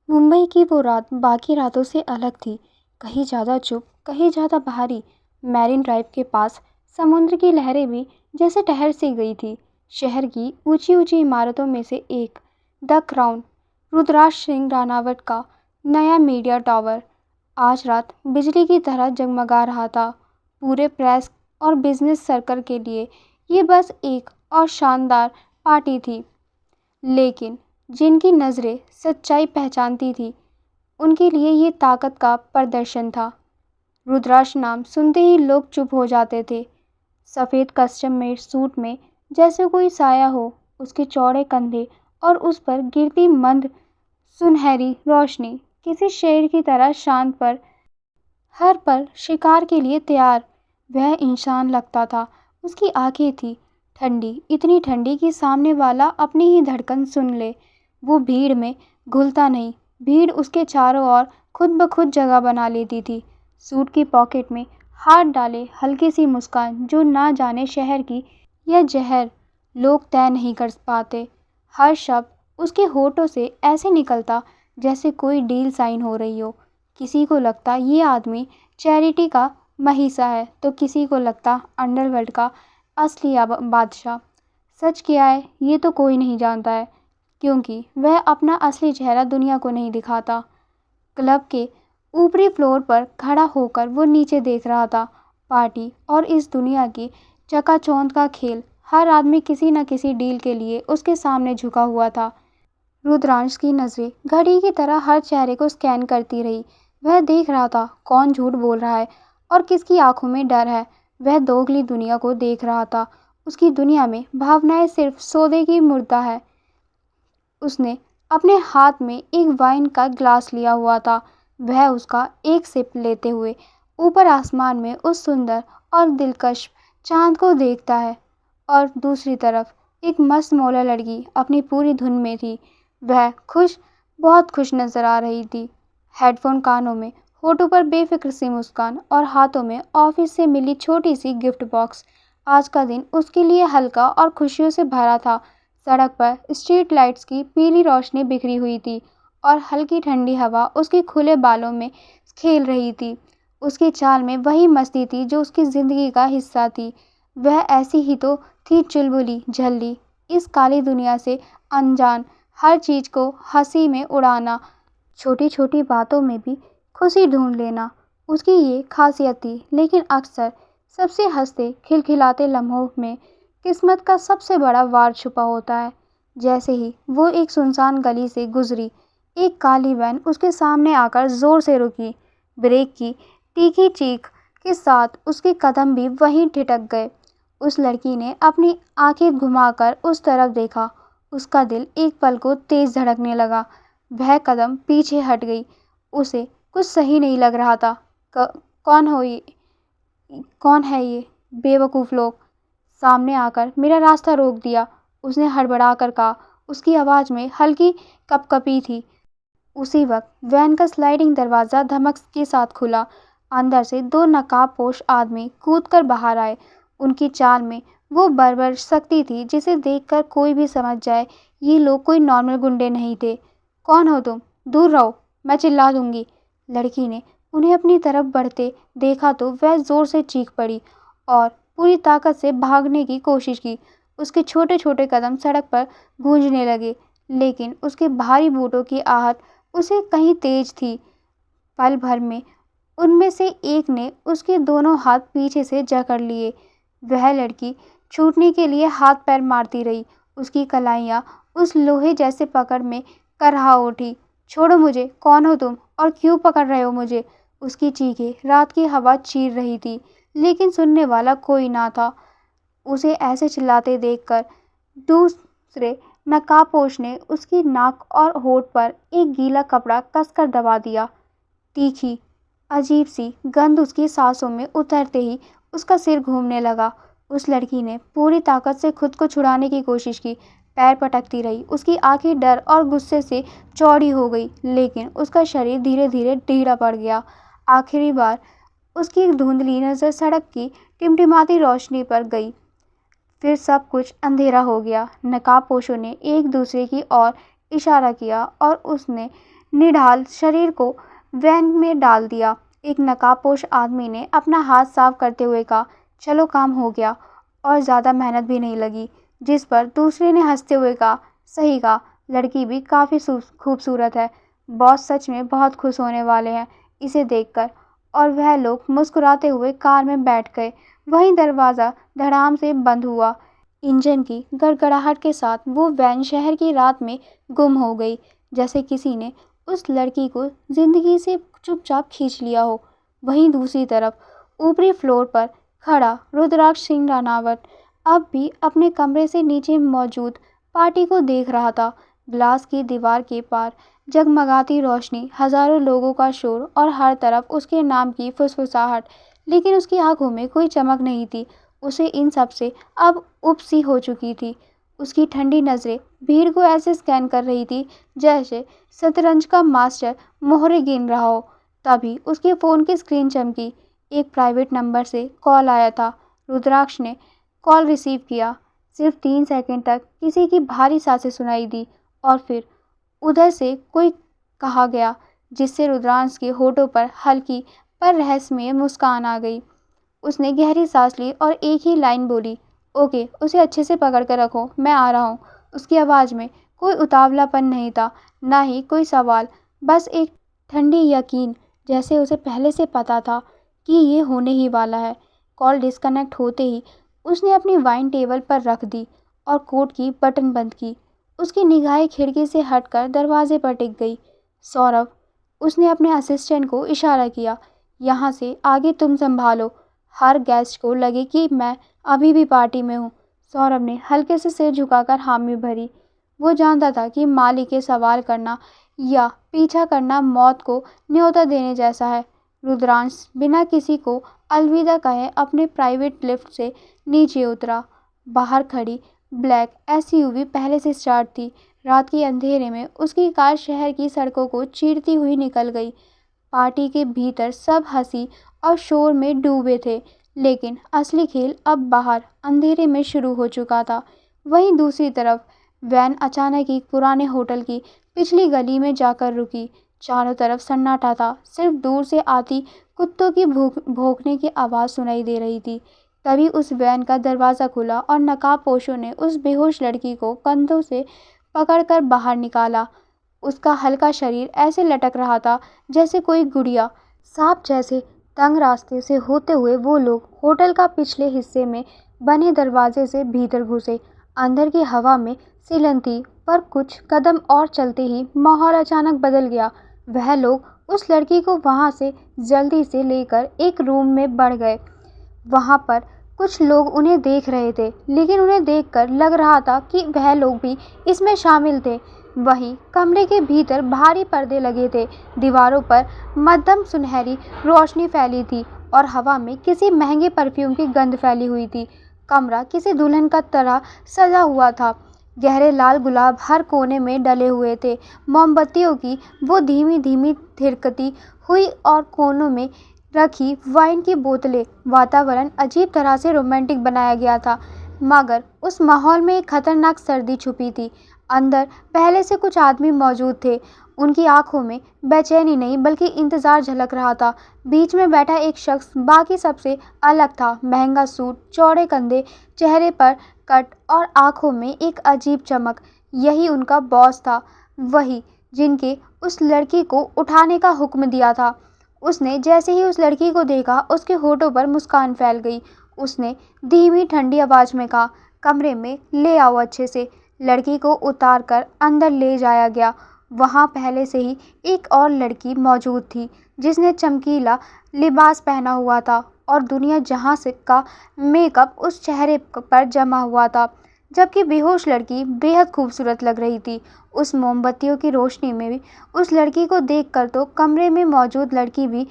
मुंबई की वो रात बाकी रातों से अलग थी। कहीं ज़्यादा चुप, कहीं ज़्यादा भारी। मैरिन ड्राइव के पास समुद्र की लहरें भी जैसे ठहर सी गई थी। शहर की ऊंची ऊंची इमारतों में से एक, द क्राउन, रुद्राक्ष सिंह रानावत का नया मीडिया टावर, आज रात बिजली की तरह जगमगा रहा था। पूरे प्रेस और बिजनेस सर्कल के लिए ये बस एक और शानदार पार्टी थी। लेकिन जिनकी नज़रें सच्चाई पहचानती थी, उनके लिए ये ताकत का प्रदर्शन था। रुद्राक्ष नाम सुनते ही लोग चुप हो जाते थे। सफ़ेद कस्टम मेड सूट में जैसे कोई साया हो, उसके चौड़े कंधे और उस पर गिरती मंद सुनहरी रोशनी किसी शेर की तरह शांत पर हर पल शिकार के लिए तैयार वह इंसान लगता था। उसकी आंखें थी ठंडी, इतनी ठंडी कि सामने वाला अपनी ही धड़कन सुन ले। वो भीड़ में घुलता नहीं, भीड़ उसके चारों ओर खुद ब खुद जगह बना लेती थी। सूट की पॉकेट में हाथ डाले हल्की सी मुस्कान जो ना जाने शहर की या जहर लोग तय नहीं कर पाते। हर शब्द उसके होठों से ऐसे निकलता जैसे कोई डील साइन हो रही हो। किसी को लगता ये आदमी चैरिटी का महिसा है तो किसी को लगता अंडरवर्ल्ड का असली बादशाह। सच क्या है ये तो कोई नहीं जानता है, क्योंकि वह अपना असली चेहरा दुनिया को नहीं दिखाता। क्लब के ऊपरी फ्लोर पर खड़ा होकर वो नीचे देख रहा था। पार्टी और इस दुनिया की चकाचौंध का खेल, हर आदमी किसी न किसी डील के लिए उसके सामने झुका हुआ था। रुद्रांश की नज़रें घड़ी की तरह हर चेहरे को स्कैन करती रही। वह देख रहा था कौन झूठ बोल रहा है और किसकी आंखों में डर है। वह दोगली दुनिया को देख रहा था। उसकी दुनिया में भावनाएं सिर्फ सौदे की मुद्दा है। उसने अपने हाथ में एक वाइन का ग्लास लिया हुआ था। वह उसका एक सिप लेते हुए ऊपर आसमान में उस सुंदर और दिलकश चांद को देखता है, और दूसरी तरफ एक मस्त मौला लड़की अपनी पूरी धुन में थी। वह खुश, बहुत खुश नजर आ रही थी। हेडफोन कानों में, होठों पर बेफिक्र सी मुस्कान और हाथों में ऑफिस से मिली छोटी सी गिफ्ट बॉक्स। आज का दिन उसके लिए हल्का और खुशियों से भरा था। सड़क पर स्ट्रीट लाइट्स की पीली रोशनी बिखरी हुई थी और हल्की ठंडी हवा उसके खुले बालों में खेल रही थी। उसकी चाल में वही मस्ती थी जो उसकी जिंदगी का हिस्सा थी। वह ऐसी ही तो थी, चुलबुली, झल्ली, इस काली दुनिया से अनजान, हर चीज को हंसी में उड़ाना, छोटी छोटी बातों में भी खुशी ढूंढ लेना उसकी ये खासियत थी। लेकिन अक्सर सबसे हंसते खिलखिलाते लम्हों में किस्मत का सबसे बड़ा वार छुपा होता है। जैसे ही वो एक सुनसान गली से गुजरी, एक काली वैन उसके सामने आकर जोर से रुकी। ब्रेक की तीखी चीख के साथ उसके कदम भी वहीं ठिठक गए। उस लड़की ने अपनी आंखें घुमाकर उस तरफ देखा। उसका दिल एक पल को तेज धड़कने लगा। वह कदम पीछे हट गई। उसे कुछ सही नहीं लग रहा था। कौन हो ये? कौन है ये बेवकूफ़ लोग? सामने आकर मेरा रास्ता रोक दिया, उसने हड़बड़ाकर कहा। उसकी आवाज़ में हल्की कपकपी थी। उसी वक्त वैन का स्लाइडिंग दरवाज़ा धमक के साथ खुला। अंदर से दो नकाबपोश आदमी कूदकर बाहर आए। उनकी चाल में वो बर्बर शक्ति थी जिसे देखकर कोई भी समझ जाए ये लोग कोई नॉर्मल गुंडे नहीं थे। कौन हो तुम? दूर रहो, मैं चिल्ला दूंगी। लड़की ने उन्हें अपनी तरफ बढ़ते देखा तो वह ज़ोर से चीख पड़ी और पूरी ताकत से भागने की कोशिश की। उसके छोटे छोटे कदम सड़क पर गूंजने लगे, लेकिन उसके भारी बूटों की आहट उसे कहीं तेज थी। पल भर में उनमें से एक ने उसके दोनों हाथ पीछे से जकड़ लिए। वह लड़की छूटने के लिए हाथ पैर मारती रही। उसकी कलाइयाँ उस लोहे जैसे पकड़ में करहा उठी। छोड़ो मुझे, कौन हो तुम और क्यों पकड़ रहे हो मुझे? उसकी चीखें रात की हवा चीर रही थी, लेकिन सुनने वाला कोई ना था। उसे ऐसे चिल्लाते देखकर दूसरे नकाबपोश ने उसकी नाक और होठ पर एक गीला कपड़ा कसकर दबा दिया। तीखी, अजीब सी गंध उसकी सांसों में उतरते ही उसका सिर घूमने लगा। उस लड़की ने पूरी ताकत से खुद को छुड़ाने की कोशिश की, पैर पटकती रही। उसकी आंखें डर और गुस्से से चौड़ी हो गई, लेकिन उसका शरीर धीरे धीरे ढीला पड़ गया। आखिरी बार उसकी धुंधली नज़र सड़क की टिमटिमाती रोशनी पर गई। फिर सब कुछ अंधेरा हो गया। नकाबपोशों ने एक दूसरे की ओर इशारा किया और उसने निढाल शरीर को वैन में डाल दिया। एक नकाबपोश आदमी ने अपना हाथ साफ करते हुए कहा, चलो काम हो गया और ज़्यादा मेहनत भी नहीं लगी। जिस पर दूसरे ने हंसते हुए कहा, सही कहा, लड़की भी काफ़ी खूबसूरत है। बॉस सच में बहुत खुश होने वाले हैं इसे देखकर। और वह लोग मुस्कुराते हुए कार में बैठ गए। वहीं दरवाज़ा धड़ाम से बंद हुआ। इंजन की गड़गड़ाहट के साथ वो वैन शहर की रात में गुम हो गई, जैसे किसी ने उस लड़की को जिंदगी से चुपचाप खींच लिया हो। वहीं दूसरी तरफ ऊपरी फ्लोर पर खड़ा रुद्राक्ष सिंह रानावत अब भी अपने कमरे से नीचे मौजूद पार्टी को देख रहा था। ग्लास की दीवार के पार जगमगाती रोशनी, हजारों लोगों का शोर और हर तरफ उसके नाम की फुसफुसाहट, लेकिन उसकी आंखों में कोई चमक नहीं थी। उसे इन सब से अब उब सी हो चुकी थी। उसकी ठंडी नज़रें भीड़ को ऐसे स्कैन कर रही थी जैसे शतरंज का मास्टर मोहरे गिन रहा हो। तभी उसके फ़ोन की स्क्रीन चमकी। एक प्राइवेट नंबर से कॉल आया था। रुद्राक्ष ने कॉल रिसीव किया। सिर्फ 3 सेकंड तक किसी की भारी सांसें सुनाई दी और फिर उधर से कोई कहा गया, जिससे रुद्रांश के होठों पर हल्की पर रहस्यमय मुस्कान आ गई। उसने गहरी सांस ली और एक ही लाइन बोली, ओके, उसे अच्छे से पकड़ कर रखो, मैं आ रहा हूँ। उसकी आवाज़ में कोई उतावलापन नहीं था, ना ही कोई सवाल, बस एक ठंडी यकीन, जैसे उसे पहले से पता था कि ये होने ही वाला है। कॉल डिस्कनेक्ट होते ही उसने अपनी वाइन टेबल पर रख दी और कोट की बटन बंद की। उसकी निगाहें खिड़की से हटकर दरवाजे पर टिक गई। सौरभ, उसने अपने असिस्टेंट को इशारा किया, यहाँ से आगे तुम संभालो। हर गेस्ट को लगे कि मैं अभी भी पार्टी में हूँ। सौरभ ने हल्के से सिर झुकाकर हामी भरी। वो जानता था कि मालिक के सवाल करना या पीछा करना मौत को न्योता देने जैसा है। रुद्रांश बिना किसी को अलविदा कहे अपने प्राइवेट लिफ्ट से नीचे उतरा। बाहर खड़ी ब्लैक एसयूवी पहले से स्टार्ट थी। रात के अंधेरे में उसकी कार शहर की सड़कों को चीरती हुई निकल गई। पार्टी के भीतर सब हंसी और शोर में डूबे थे, लेकिन असली खेल अब बाहर अंधेरे में शुरू हो चुका था। वहीं दूसरी तरफ वैन अचानक एक पुराने होटल की पिछली गली में जाकर रुकी। चारों तरफ सन्नाटा था, सिर्फ दूर से आती कुत्तों की भौंकने की आवाज़ सुनाई दे रही थी। तभी उस वैन का दरवाज़ा खुला और नकाबपोशों ने उस बेहोश लड़की को कंधों से पकड़कर बाहर निकाला। उसका हल्का शरीर ऐसे लटक रहा था जैसे कोई गुड़िया। सांप जैसे तंग रास्ते से होते हुए वो लोग होटल का पिछले हिस्से में बने दरवाजे से भीतर घुसे। अंदर की हवा में सिलन थी, पर कुछ कदम और चलते ही माहौल अचानक बदल गया। वह लोग उस लड़की को वहां से जल्दी से लेकर एक रूम में बढ़ गए। वहां पर कुछ लोग उन्हें देख रहे थे, लेकिन उन्हें देखकर लग रहा था कि वह लोग भी इसमें शामिल थे। वहीं कमरे के भीतर भारी पर्दे लगे थे। दीवारों पर मध्यम सुनहरी रोशनी फैली थी और हवा में किसी महंगे परफ्यूम की गंध फैली हुई थी। कमरा किसी दुल्हन का तरह सजा हुआ था। गहरे लाल गुलाब हर कोने में डले हुए थे। मोमबत्तियों की वो धीमी धीमी थिरकती हुई और कोनों में रखी वाइन की बोतलें। वातावरण अजीब तरह से रोमांटिक बनाया गया था, मगर उस माहौल में एक खतरनाक सर्दी छुपी थी। अंदर पहले से कुछ आदमी मौजूद थे। उनकी आंखों में बेचैनी नहीं बल्कि इंतजार झलक रहा था। बीच में बैठा एक शख्स बाकी सबसे अलग था। महंगा सूट, चौड़े कंधे, चेहरे पर कट और आंखों में एक अजीब चमक। यही उनका बॉस था, वही जिनके उस लड़की को उठाने का हुक्म दिया था। उसने जैसे ही उस लड़की को देखा, उसके होठों पर मुस्कान फैल गई। उसने धीमी ठंडी आवाज़ में कहा, कमरे में ले आओ अच्छे से। लड़की को उतार कर अंदर ले जाया गया। वहाँ पहले से ही एक और लड़की मौजूद थी, जिसने चमकीला लिबास पहना हुआ था और दुनिया जहाँ से का मेकअप उस चेहरे पर जमा हुआ था। जबकि बेहोश लड़की बेहद खूबसूरत लग रही थी। उस मोमबत्तियों की रोशनी में भी उस लड़की को देखकर तो कमरे में मौजूद लड़की भी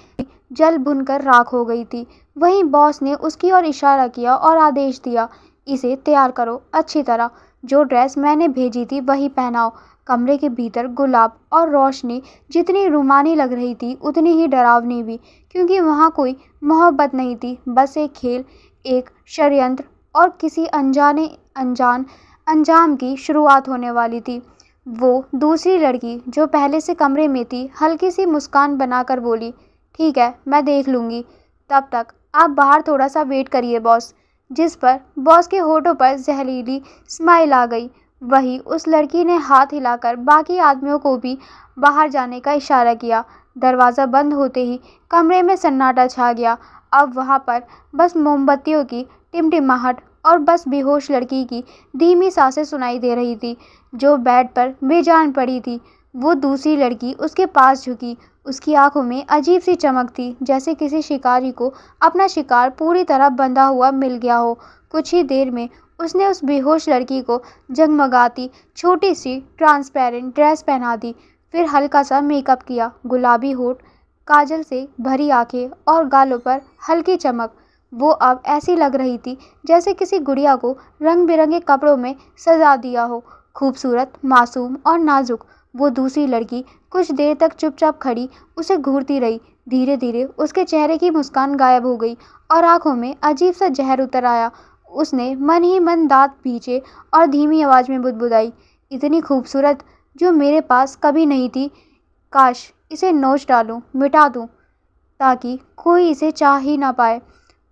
जल भुनकर राख हो गई थी। वहीं बॉस ने उसकी ओर इशारा किया और आदेश दिया, इसे तैयार करो अच्छी तरह। जो ड्रेस मैंने भेजी थी वही पहनाओ। कमरे के भीतर गुलाब और रोशनी जितनी रूमानी लग रही थी, उतनी ही डरावनी भी, क्योंकि वहाँ कोई मोहब्बत नहीं थी, बस एक खेल, एक षड्यंत्र और किसी अनजान अंजाम की शुरुआत होने वाली थी। वो दूसरी लड़की जो पहले से कमरे में थी हल्की सी मुस्कान बनाकर बोली, ठीक है, मैं देख लूँगी। तब तक आप बाहर थोड़ा सा वेट करिए बॉस। जिस पर बॉस के होठों पर जहरीली स्माइल आ गई। वही उस लड़की ने हाथ हिलाकर बाकी आदमियों को भी बाहर जाने का इशारा किया। दरवाज़ा बंद होते ही कमरे में सन्नाटा छा गया। अब वहाँ पर बस मोमबत्तियों की टिमटिमाहट और बस बेहोश लड़की की धीमी सांसें सुनाई दे रही थी, जो बेड पर बेजान पड़ी थी। वो दूसरी लड़की उसके पास झुकी। उसकी आंखों में अजीब सी चमक थी, जैसे किसी शिकारी को अपना शिकार पूरी तरह बंधा हुआ मिल गया हो। कुछ ही देर में उसने उस बेहोश लड़की को जगमगाती छोटी सी ट्रांसपेरेंट ड्रेस पहना दी। फिर हल्का सा मेकअप किया। गुलाबी होठ, काजल से भरी आंखें और गालों पर हल्की चमक। वो अब ऐसी लग रही थी जैसे किसी गुड़िया को रंग बिरंगे कपड़ों में सजा दिया हो। खूबसूरत, मासूम और नाजुक वो दूसरी लड़की कुछ देर तक चुपचाप खड़ी उसे घूरती रही। धीरे धीरे उसके चेहरे की मुस्कान गायब हो गई और आंखों में अजीब सा जहर उतर आया। उसने मन ही मन दांत पीचे और धीमी आवाज में बुदबुदाई, इतनी खूबसूरत जो मेरे पास कभी नहीं थी। काश इसे नोच डालूं, मिटा दूं, ताकि कोई इसे चाह ही ना पाए।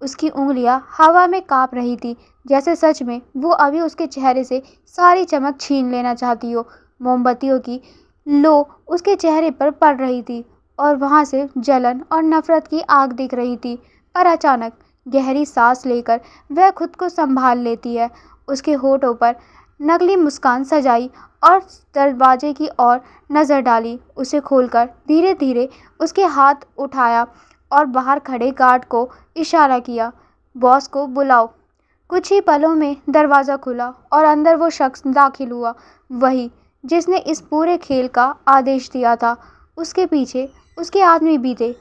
उसकी उंगलियां हवा में कांप रही थी, जैसे सच में वो अभी उसके चेहरे से सारी चमक छीन लेना चाहती हो। मोमबत्तियों की लो उसके चेहरे पर पड़ रही थी और वहां से जलन और नफरत की आग दिख रही थी। पर अचानक गहरी सांस लेकर वह खुद को संभाल लेती है। उसके होठों पर नकली मुस्कान सजाई और दरवाजे की ओर नजर डाली। उसे खोलकर धीरे धीरे उसके हाथ उठाया और बाहर खड़े गार्ड को इशारा किया, बॉस को बुलाओ। कुछ ही पलों में दरवाज़ा खुला और अंदर वो शख्स दाखिल हुआ, वही जिसने इस पूरे खेल का आदेश दिया था। उसके पीछे उसके आदमी भी थे।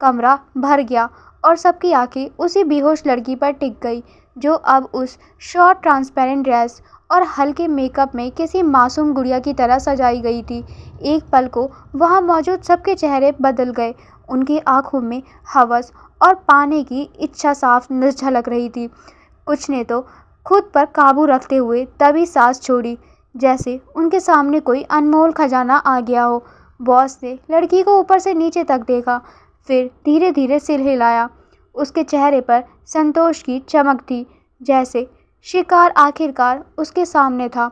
कमरा भर गया और सबकी आंखें उसी बेहोश लड़की पर टिक गई, जो अब उस शॉर्ट ट्रांसपेरेंट ड्रेस और हल्के मेकअप में किसी मासूम गुड़िया की तरह सजाई गई थी। एक पल को वहाँ मौजूद सबके चेहरे बदल गए। उनकी आंखों में हवस और पाने की इच्छा साफ झलक रही थी। कुछ ने तो खुद पर काबू रखते हुए तभी सांस छोड़ी, जैसे उनके सामने कोई अनमोल खजाना आ गया हो। बॉस ने लड़की को ऊपर से नीचे तक देखा, फिर धीरे धीरे सिर हिलाया। उसके चेहरे पर संतोष की चमक थी, जैसे शिकार आखिरकार उसके सामने था।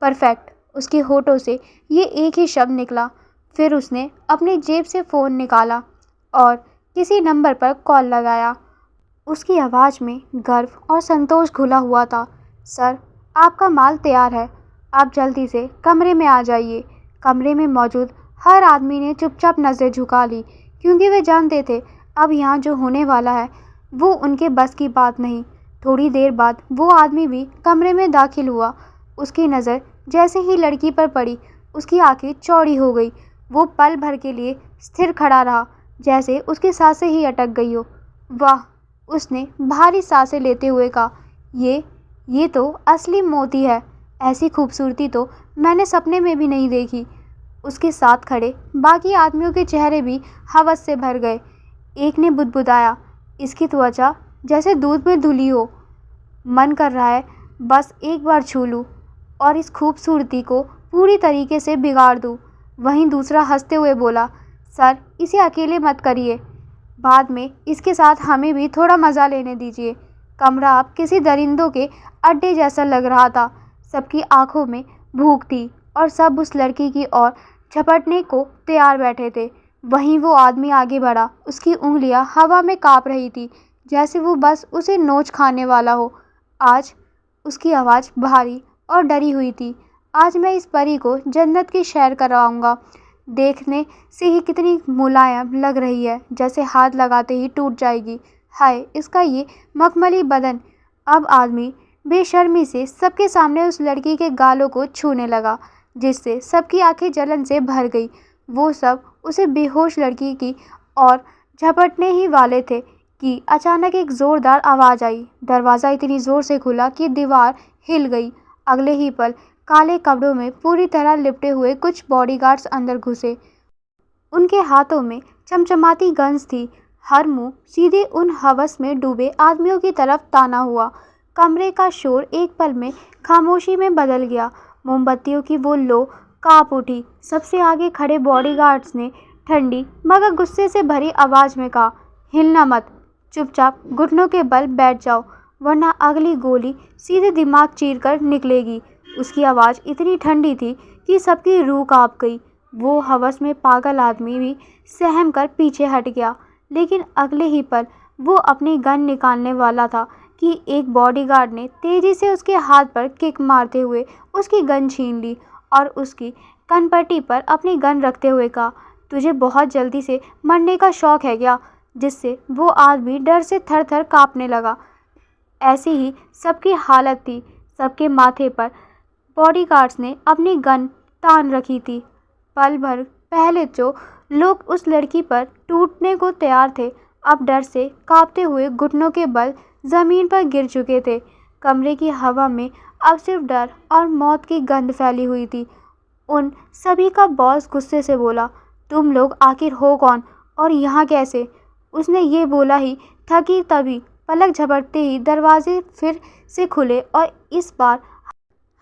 परफेक्ट, उसके होठों से ये एक ही शब्द निकला। फिर उसने अपनी जेब से फ़ोन निकाला और किसी नंबर पर कॉल लगाया। उसकी आवाज़ में गर्व और संतोष घुला हुआ था। सर, आपका माल तैयार है, आप जल्दी से कमरे में आ जाइए। कमरे में मौजूद हर आदमी ने चुपचाप नज़रें झुका ली, क्योंकि वे जानते थे अब यहाँ जो होने वाला है वो उनके बस की बात नहीं। थोड़ी देर बाद वो आदमी भी कमरे में दाखिल हुआ। उसकी नज़र जैसे ही लड़की पर पड़ी, उसकी आंखें चौड़ी हो गई। वो पल भर के लिए स्थिर खड़ा रहा, जैसे उसकी सांसें ही अटक गई हो। वाह, उसने भारी सांसें लेते हुए कहा, ये तो असली मोती है। ऐसी खूबसूरती तो मैंने सपने में भी नहीं देखी। उसके साथ खड़े बाकी आदमियों के चेहरे भी हवस से भर गए। एक ने बुदबुदाया, इसकी त्वचा जैसे दूध में धुली हो, मन कर रहा है बस एक बार छू लूं और इस खूबसूरती को पूरी तरीके से बिगाड़ दूं। वहीं दूसरा हंसते हुए बोला, सर, इसे अकेले मत करिए, बाद में इसके साथ हमें भी थोड़ा मज़ा लेने दीजिए। कमरा अब किसी दरिंदों के अड्डे जैसा लग रहा था। सबकी आंखों में भूख थी और सब उस लड़की की ओर झपटने को तैयार बैठे थे। वहीं वो आदमी आगे बढ़ा। उसकी उंगलियां हवा में कांप रही थी, जैसे वो बस उसे नोच खाने वाला हो। आज उसकी आवाज़ भारी और डरी हुई थी। आज मैं इस परी को जन्नत की सैर कराऊंगा। देखने से ही कितनी मुलायम लग रही है, जैसे हाथ लगाते ही टूट जाएगी। हाय, इसका ये मखमली बदन। अब आदमी बेशर्मी से सबके सामने उस लड़की के गालों को छूने लगा, जिससे सबकी आंखें जलन से भर गई। वो सब उसे बेहोश लड़की की और झपटने ही वाले थे कि अचानक एक ज़ोरदार आवाज़ आई। दरवाज़ा इतनी ज़ोर से खुला कि दीवार हिल गई। अगले ही पल काले कपड़ों में पूरी तरह लिपटे हुए कुछ बॉडीगार्ड्स अंदर घुसे। उनके हाथों में चमचमाती गन्स थी। हर मुंह सीधे उन हवस में डूबे आदमियों की तरफ ताना हुआ। कमरे का शोर एक पल में खामोशी में बदल गया। मोमबत्तियों की वो लो कांप उठी। सबसे आगे खड़े बॉडीगार्ड्स ने ठंडी मगर गुस्से से भरी आवाज में कहा, हिलना मत, चुपचाप घुटनों के बल बैठ जाओ, वरना अगली गोली सीधे दिमाग चीर कर निकलेगी। उसकी आवाज़ इतनी ठंडी थी कि सबकी रूह कांप गई। वो हवस में पागल आदमी भी सहम कर पीछे हट गया, लेकिन अगले ही पल वो अपनी गन निकालने वाला था कि एक बॉडीगार्ड ने तेजी से उसके हाथ पर किक मारते हुए उसकी गन छीन ली और उसकी कनपट्टी पर अपनी गन रखते हुए कहा, तुझे बहुत जल्दी से मरने का शौक है क्या? जिससे वो आदमी डर से थर थर कांपने लगा। ऐसी ही सबकी हालत थी। सबके माथे पर बॉडीगार्ड्स ने अपनी गन तान रखी थी। पल भर पहले जो लोग उस लड़की पर टूटने को तैयार थे, अब डर से कांपते हुए घुटनों के बल जमीन पर गिर चुके थे। कमरे की हवा में अब सिर्फ डर और मौत की गंध फैली हुई थी। उन सभी का बॉस गुस्से से बोला, तुम लोग आखिर हो कौन और यहाँ कैसे? उसने ये बोला ही था कि तभी पलक झपकते ही दरवाजे फिर से खुले और इस बार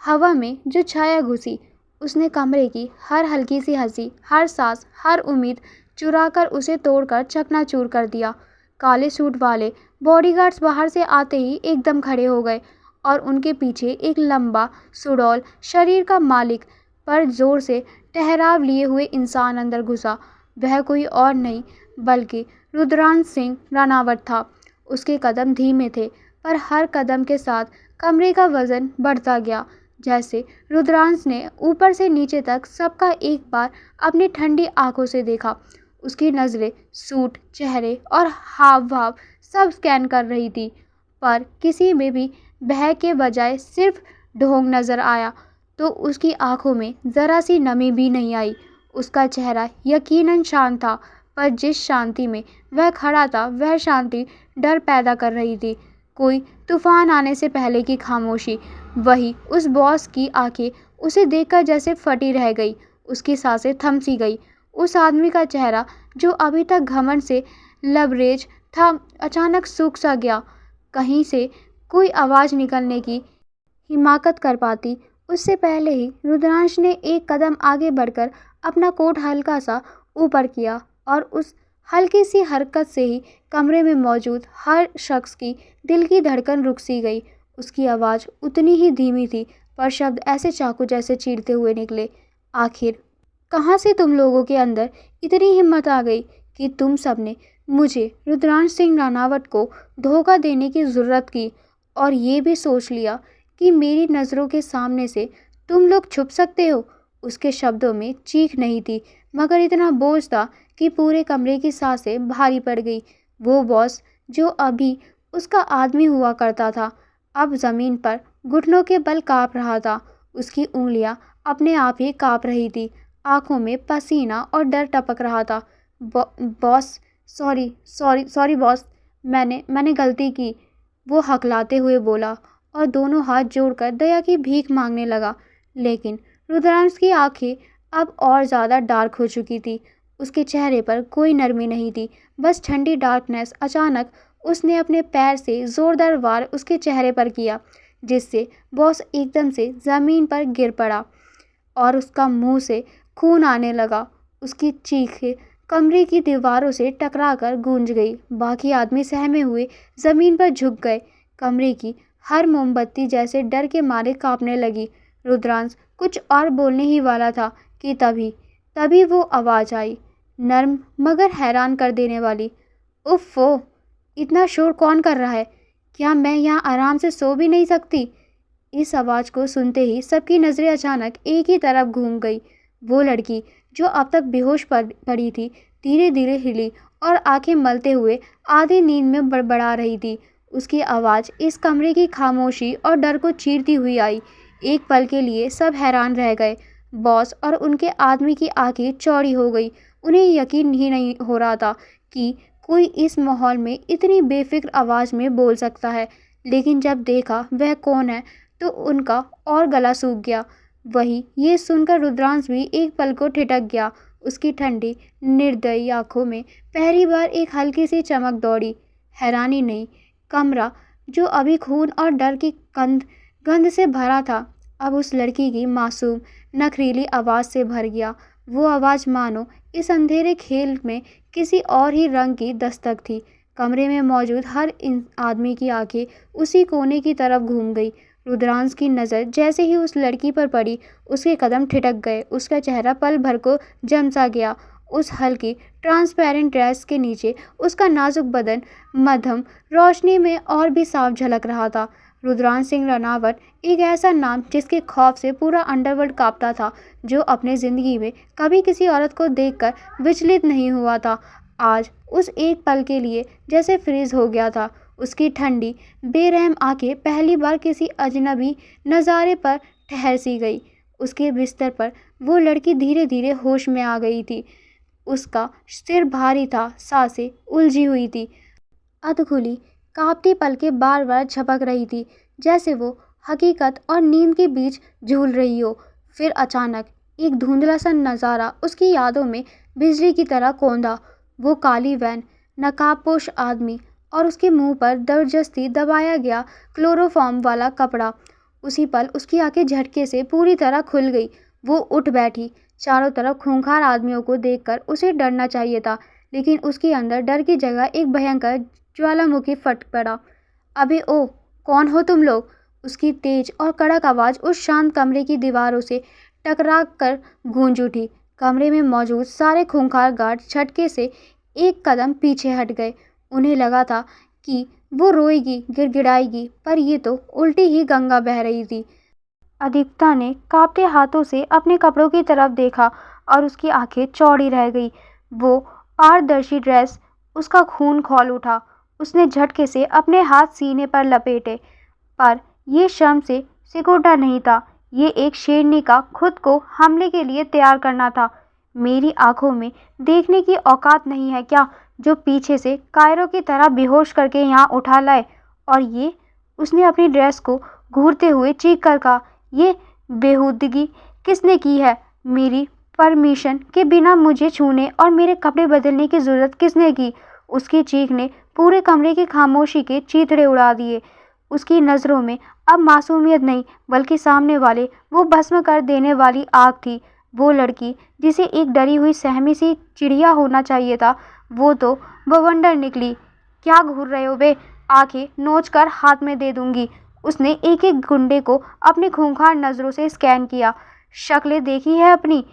हवा में जो छाया घुसी, उसने कमरे की हर हल्की सी हंसी, हर सांस, हर उम्मीद चुराकर उसे तोड़कर चकनाचूर कर दिया। काले सूट वाले बॉडीगार्ड्स बाहर से आते ही एकदम खड़े हो गए और उनके पीछे एक लंबा सुडौल शरीर का मालिक पर जोर से ठहराव लिए हुए इंसान अंदर घुसा। वह कोई और नहीं बल्कि रुद्रांश सिंह रानावत था। उसके कदम धीमे थे, पर हर कदम के साथ कमरे का वजन बढ़ता गया। जैसे रुद्रांश ने ऊपर से नीचे तक सबका एक बार अपनी ठंडी आंखों से देखा। उसकी नज़रें सूट, चेहरे और हाव भाव सब स्कैन कर रही थी, पर किसी में भी भय के बजाय सिर्फ ढोंग नजर आया। तो उसकी आंखों में ज़रा सी नमी भी नहीं आई। उसका चेहरा यकीनन शांत था, पर जिस शांति में वह खड़ा था, वह शांति डर पैदा कर रही थी। कोई तूफान आने से पहले की खामोशी। वही उस बॉस की आंखें उसे देखकर जैसे फटी रह गई। उसकी सांसें थम सी गई। उस आदमी का चेहरा जो अभी तक घमंड से लबरेज था, अचानक सूख सा गया। कहीं से कोई आवाज़ निकलने की हिमाकत कर पाती उससे पहले ही रुद्रांश ने एक कदम आगे बढ़कर अपना कोट हल्का सा ऊपर किया और उस हल्की सी हरकत से ही कमरे में मौजूद हर शख्स की दिल की धड़कन रुक सी गई। उसकी आवाज़ उतनी ही धीमी थी, पर शब्द ऐसे चाकू जैसे चीरते हुए निकले, आखिर कहाँ से तुम लोगों के अंदर इतनी हिम्मत आ गई कि तुम सबने मुझे रुद्रांश सिंह रानावत को धोखा देने की ज़रूरत की और ये भी सोच लिया कि मेरी नज़रों के सामने से तुम लोग छुप सकते हो? उसके शब्दों में चीख नहीं थी, मगर इतना बोझ था कि पूरे कमरे की सांसें भारी पड़ गई। वो बॉस जो अभी उसका आदमी हुआ करता था, अब ज़मीन पर घुटनों के बल काँप रहा था। उसकी उंगलियां अपने आप ही काँप रही थी, आंखों में पसीना और डर टपक रहा था। Boss, sorry sorry sorry boss, मैंने गलती की, वो हकलाते हुए बोला और दोनों हाथ जोड़कर दया की भीख मांगने लगा। लेकिन रुद्रांश की आंखें अब और ज़्यादा डार्क हो चुकी थी। उसके चेहरे पर कोई नरमी नहीं थी, बस ठंडी डार्कनेस। अचानक उसने अपने पैर से ज़ोरदार वार उसके चेहरे पर किया, जिससे बॉस एकदम से ज़मीन पर गिर पड़ा और उसका मुंह से खून आने लगा। उसकी चीखें कमरे की दीवारों से टकराकर गूंज गई। बाकी आदमी सहमे हुए ज़मीन पर झुक गए। कमरे की हर मोमबत्ती जैसे डर के मारे कांपने लगी। रुद्रांश कुछ और बोलने ही वाला था कि तभी वो आवाज़ आई, नर्म मगर हैरान कर देने वाली, उफ़्फ़ो, इतना शोर कौन कर रहा है? क्या मैं यहाँ आराम से सो भी नहीं सकती? इस आवाज़ को सुनते ही सबकी नज़रें अचानक एक ही तरफ घूम गई। वो लड़की जो अब तक बेहोश पड़ी थी, धीरे धीरे हिली और आंखें मलते हुए आधी नींद में बड़बड़ा रही थी। उसकी आवाज़ इस कमरे की खामोशी और डर को चीरती हुई आई। एक पल के लिए सब हैरान रह गए। बॉस और उनके आदमी की आंखें चौड़ी हो गई। उन्हें यकीन ही नहीं हो रहा था कि कोई इस माहौल में इतनी बेफिक्र आवाज़ में बोल सकता है। लेकिन जब देखा वह कौन है, तो उनका और गला सूख गया। वही ये सुनकर रुद्रांश भी एक पल को ठिठक गया। उसकी ठंडी निर्दयी आंखों में पहली बार एक हल्की सी चमक दौड़ी। हैरानी नहीं, कमरा जो अभी खून और डर की गंध से भरा था, अब उस लड़की की मासूम नखरीली आवाज़ से भर गया। वो आवाज़ मानो इस अंधेरे खेल में किसी और ही रंग की दस्तक थी। कमरे में मौजूद हर आदमी की आंखें उसी कोने की तरफ घूम गई। रुद्रांश की नज़र जैसे ही उस लड़की पर पड़ी, उसके कदम ठिठक गए। उसका चेहरा पल भर को जमसा गया। उस हल्की ट्रांसपेरेंट ड्रेस के नीचे उसका नाजुक बदन मध्यम रोशनी में और भी साफ झलक रहा था। रुद्रांश सिंह रनावत, एक ऐसा नाम जिसके खौफ से पूरा अंडरवर्ल्ड कांपता था, जो अपने ज़िंदगी में कभी किसी औरत को देखकर विचलित नहीं हुआ था, आज उस एक पल के लिए जैसे फ्रीज हो गया था। उसकी ठंडी बेरहम आंखें पहली बार किसी अजनबी नज़ारे पर ठहर सी गई। उसके बिस्तर पर वो लड़की धीरे धीरे होश में आ गई थी। उसका सिर भारी था, सांसें उलझी हुई थी, अधखुली कांपती पलकें बार बार झपक रही थी, जैसे वो हकीकत और नींद के बीच झूल रही हो। फिर अचानक एक धुंधला सा नज़ारा उसकी यादों में बिजली की तरह कौंधा। वो काली वैन, नकाबपोश आदमी और उसके मुंह पर जबरदस्ती दबाया गया क्लोरोफॉर्म वाला कपड़ा। उसी पल उसकी आंखें झटके से पूरी तरह खुल गई। वो उठ बैठी। चारों तरफ खूंखार आदमियों को देखकर उसे डरना चाहिए था, लेकिन उसके अंदर डर की जगह एक भयंकर ज्वालामुखी फट पड़ा। अबे ओ, कौन हो तुम लोग? उसकी तेज और कड़क आवाज़ उस शांत कमरे की दीवारों से टकरा कर गूंज उठी। कमरे में मौजूद सारे खूंखार गार्ड झटके से एक कदम पीछे हट गए। उन्हें लगा था कि वो रोएगी, गिड़गिड़ाएगी, पर ये तो उल्टी ही गंगा बह रही थी। अदीप्ता ने कांपते हाथों से अपने कपड़ों की तरफ देखा और उसकी आंखें चौड़ी रह गई। वो पारदर्शी ड्रेस, उसका खून खौल उठा। उसने झटके से अपने हाथ सीने पर लपेटे, पर यह शर्म से सिकुड़ना नहीं था। ये एक शेरनी का खुद को हमले के लिए तैयार करना था। मेरी आंखों में देखने की औकात नहीं है क्या, जो पीछे से कायरों की तरह बेहोश करके यहाँ उठा लाए? और ये, उसने अपनी ड्रेस को घूरते हुए चीख कर कहा, ये बेहूदगी किसने की है? मेरी परमिशन के बिना मुझे छूने और मेरे कपड़े बदलने की ज़रूरत किसने की? उसकी चीख ने पूरे कमरे की खामोशी के चीथड़े उड़ा दिए। उसकी नज़रों में अब मासूमियत नहीं, बल्कि सामने वाले वो भस्म कर देने वाली आग थी। वो लड़की जिसे एक डरी हुई सहमी सी चिड़िया होना चाहिए था, वो तो बवंडर निकली। क्या घूर रहे हो बे? आंखें नोच कर हाथ में दे दूंगी। उसने एक एक गुंडे को अपनी खूंखार नज़रों से स्कैन किया। शक्लें देखी है अपनी?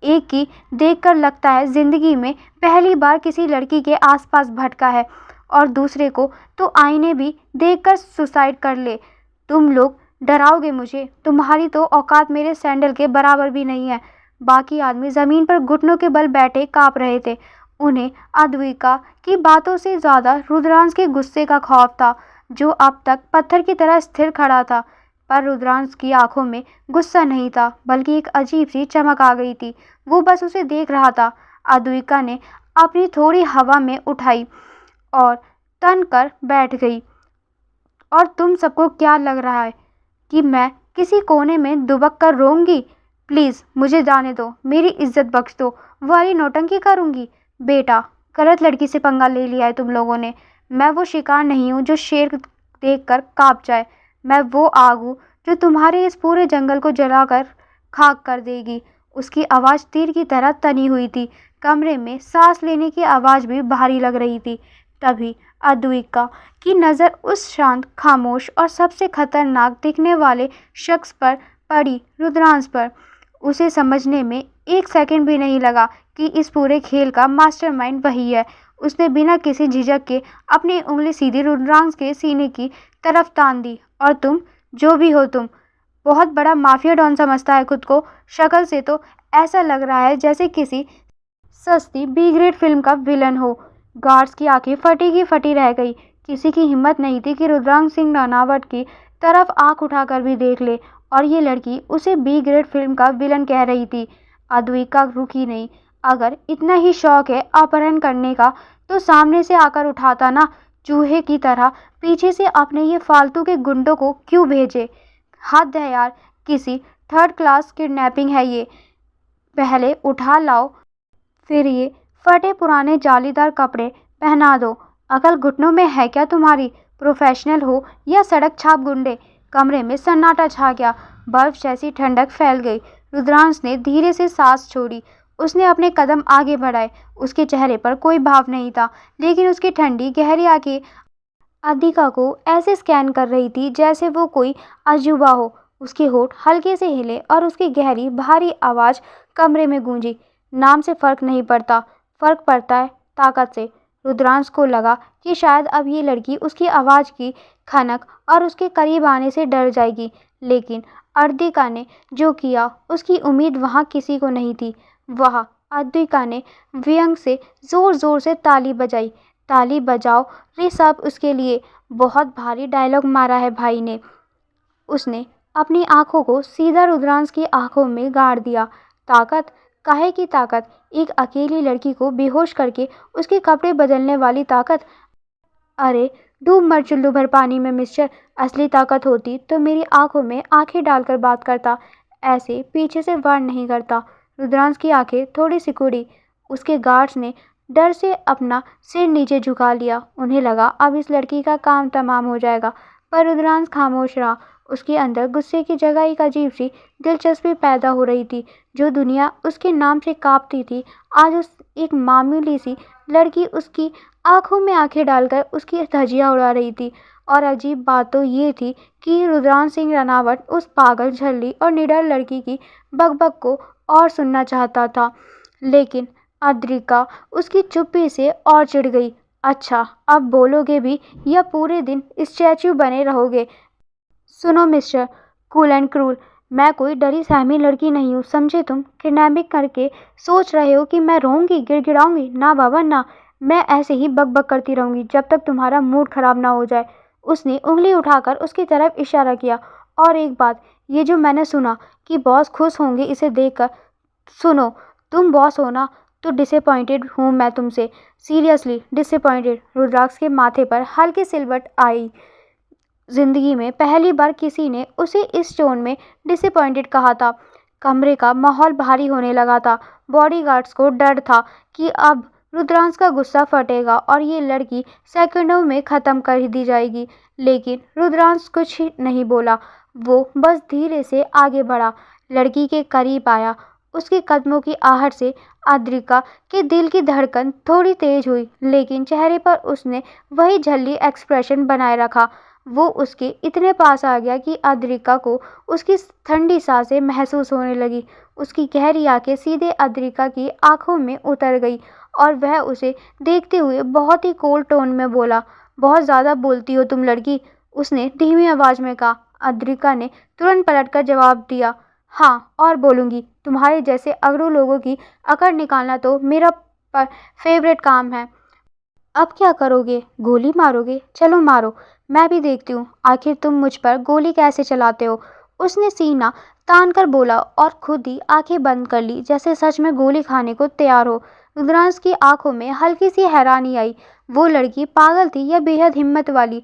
एक की देखकर लगता है जिंदगी में पहली बार किसी लड़की के आसपास भटका है, और दूसरे को तो आईने भी देखकर सुसाइड कर ले। तुम लोग डराओगे मुझे? तुम्हारी तो औकात मेरे सैंडल के बराबर भी नहीं है। बाकी आदमी ज़मीन पर घुटनों के बल बैठे काँप रहे थे। उन्हें अद्विका की बातों से ज़्यादा रुद्रांश के गुस्से का खौफ था, जो अब तक पत्थर की तरह स्थिर खड़ा था। पर रुद्रांश की आंखों में गुस्सा नहीं था, बल्कि एक अजीब सी चमक आ गई थी। वो बस उसे देख रहा था। अद्विका ने अपनी थोड़ी हवा में उठाई और तन कर बैठ गई। और तुम सबको क्या लग रहा है कि मैं किसी कोने में दुबक कर रोऊंगी? प्लीज़ मुझे जाने दो, मेरी इज्जत बख्श दो। वाली नौटंकी करूंगी? बेटा, गलत लड़की से पंगा ले लिया है तुम लोगों ने। मैं वो शिकार नहीं हूँ जो शेर देखकर कांप जाए। मैं वो आग हूँ जो तुम्हारे इस पूरे जंगल को जलाकर खाक कर देगी। उसकी आवाज़ तीर की तरह तनी हुई थी। कमरे में सांस लेने की आवाज़ भी भारी लग रही थी। तभी अद्विका की नज़र उस शांत, खामोश और सबसे खतरनाक दिखने वाले शख्स पर पड़ी, रुद्रांश पर। उसे समझने में एक सेकंड भी नहीं लगा कि इस पूरे खेल का मास्टरमाइंड वही है। उसने बिना किसी झिझक के अपनी उंगली सीधी रुद्रांश के सीने की तरफ तान दी। और तुम, जो भी हो तुम, बहुत बड़ा माफिया डॉन समझता है खुद को। शक्ल से तो ऐसा लग रहा है जैसे किसी सस्ती बी ग्रेड फिल्म का विलन हो। गार्ड्स की आंखें फटी की फटी रह गई। किसी की हिम्मत नहीं थी कि रुद्रांश सिंह रनावत की तरफ आंख उठाकर भी देख ले, और ये लड़की उसे बी ग्रेड फिल्म का विलन कह रही थी। अद्विका रुकी नहीं। अगर इतना ही शौक है अपहरण करने का, तो सामने से आकर उठाता ना, चूहे की तरह। पीछे से अपने ये फालतू के गुंडों को क्यों भेजे? हद है यार, किसी थर्ड क्लास किडनैपिंग है ये। पहले उठा लाओ, फिर ये फटे पुराने जालीदार कपड़े पहना दो। अकल घुटनों में है क्या तुम्हारी? प्रोफेशनल हो या सड़क छाप गुंडे? कमरे में सन्नाटा छा गया। बर्फ जैसी ठंडक फैल गई। रुद्रांश ने धीरे से सांस छोड़ी। उसने अपने कदम आगे बढ़ाए। उसके चेहरे पर कोई भाव नहीं था, लेकिन उसकी ठंडी गहरी आंखें अद्रिका को ऐसे स्कैन कर रही थी जैसे वो कोई अजूबा हो। उसके होठ हल्के से हिले और उसकी गहरी भारी आवाज कमरे में गूंजी। नाम से फर्क नहीं पड़ता, फर्क पड़ता है ताकत से। रुद्रांश को लगा कि शायद अब ये लड़की उसकी आवाज की खनक और उसके करीब आने से डर जाएगी, लेकिन अद्रिका ने जो किया उसकी उम्मीद वहां किसी को नहीं थी। वह अद्रिका ने व्यंग से जोर जोर से ताली बजाई। ताली बजाओ रे सब उसके लिए। बहुत भारी डायलॉग मारा है भाई ने। उसने अपनी आंखों को सीधा रुद्रांश की आंखों में गाड़ दिया। ताकत? काहे की ताकत? एक अकेली लड़की को बेहोश करके उसके कपड़े बदलने वाली ताकत? अरे डूब मर चुल्लू भर पानी में मिस्टर। असली ताकत होती तो मेरी आंखों में आंखें डालकर बात करता, ऐसे पीछे से वार नहीं करता। रुद्रांश की आंखें थोड़ी सिकुड़ी। उसके गार्ड्स ने डर से अपना सिर नीचे झुका लिया। उन्हें लगा अब इस लड़की का काम तमाम हो जाएगा, पर रुद्रांश खामोश रहा। उसके अंदर गुस्से की जगह एक अजीब सी दिलचस्पी पैदा हो रही थी। जो दुनिया उसके नाम से कांपती थी, आज उस एक मामूली सी लड़की उसकी आंखों में आंखें डालकर उसकी धज्जियां उड़ा रही थी। और अजीब बात तो ये थी कि रुद्रांश सिंह रनावट उस पागल, झल्ली और निडर लड़की की बकबक को और सुनना चाहता था, लेकिन अद्रिका उसकी चुप्पी से और चिढ़ गई। अच्छा, अब बोलोगे भी या पूरे दिन स्टैच्यू बने रहोगे? सुनो मिस्टर कूल एंड क्रूल, मैं कोई डरी सहमी लड़की नहीं हूँ, समझे तुम? किडनैपिंग करके सोच रहे हो कि मैं रोऊंगी, गिड़गिड़ाऊंगी? ना बाबा ना। मैं ऐसे ही बक बक करती रहूंगी जब तक तुम्हारा मूड खराब ना हो जाए। उसने उंगली उठाकर उसकी तरफ इशारा किया। और एक बात, ये जो मैंने सुना कि बॉस खुश होंगे इसे देखकर, सुनो, तुम बॉस हो ना, तो डिसअपॉइंटेड हूँ मैं तुमसे। Seriously disappointed. रुद्राक्ष के माथे पर हल्की सिलवट आई। जिंदगी में पहली बार किसी ने उसे इस टोन में डिसअपॉइंटेड कहा था। कमरे का माहौल भारी होने लगा था। बॉडीगार्ड्स को डर था कि अब रुद्रांश का गुस्सा फटेगा और ये लड़की सेकंडों में खत्म कर दी जाएगी, लेकिन रुद्रांश कुछ नहीं बोला। वो बस धीरे से आगे बढ़ा, लड़की के करीब आया। उसके कदमों की आहट से अद्रिका के दिल की धड़कन थोड़ी तेज हुई, लेकिन चेहरे पर उसने वही झल्ली एक्सप्रेशन बनाए रखा। वो उसके इतने पास आ गया कि अद्रिका को उसकी ठंडी सांसें महसूस होने लगी। उसकी गहरी आंखें सीधे अद्रिका की आंखों में उतर गई और वह उसे देखते हुए बहुत ही कोल्ड टोन में बोला, बहुत ज़्यादा बोलती हो तुम लड़की, उसने धीमी आवाज में कहा। अद्रिका ने तुरंत पलटकर जवाब दिया, हाँ और बोलूँगी। तुम्हारे जैसे अगड़ू लोगों की अकड़ निकालना तो मेरा फेवरेट काम है। अब क्या करोगे? गोली मारोगे? चलो मारो, मैं भी देखती हूँ आखिर तुम मुझ पर गोली कैसे चलाते हो। उसने सीना तान कर बोला और खुद ही आंखें बंद कर ली, जैसे सच में गोली खाने को तैयार हो। रुद्रांश की आंखों में हल्की सी हैरानी आई। वो लड़की पागल थी या बेहद हिम्मत वाली,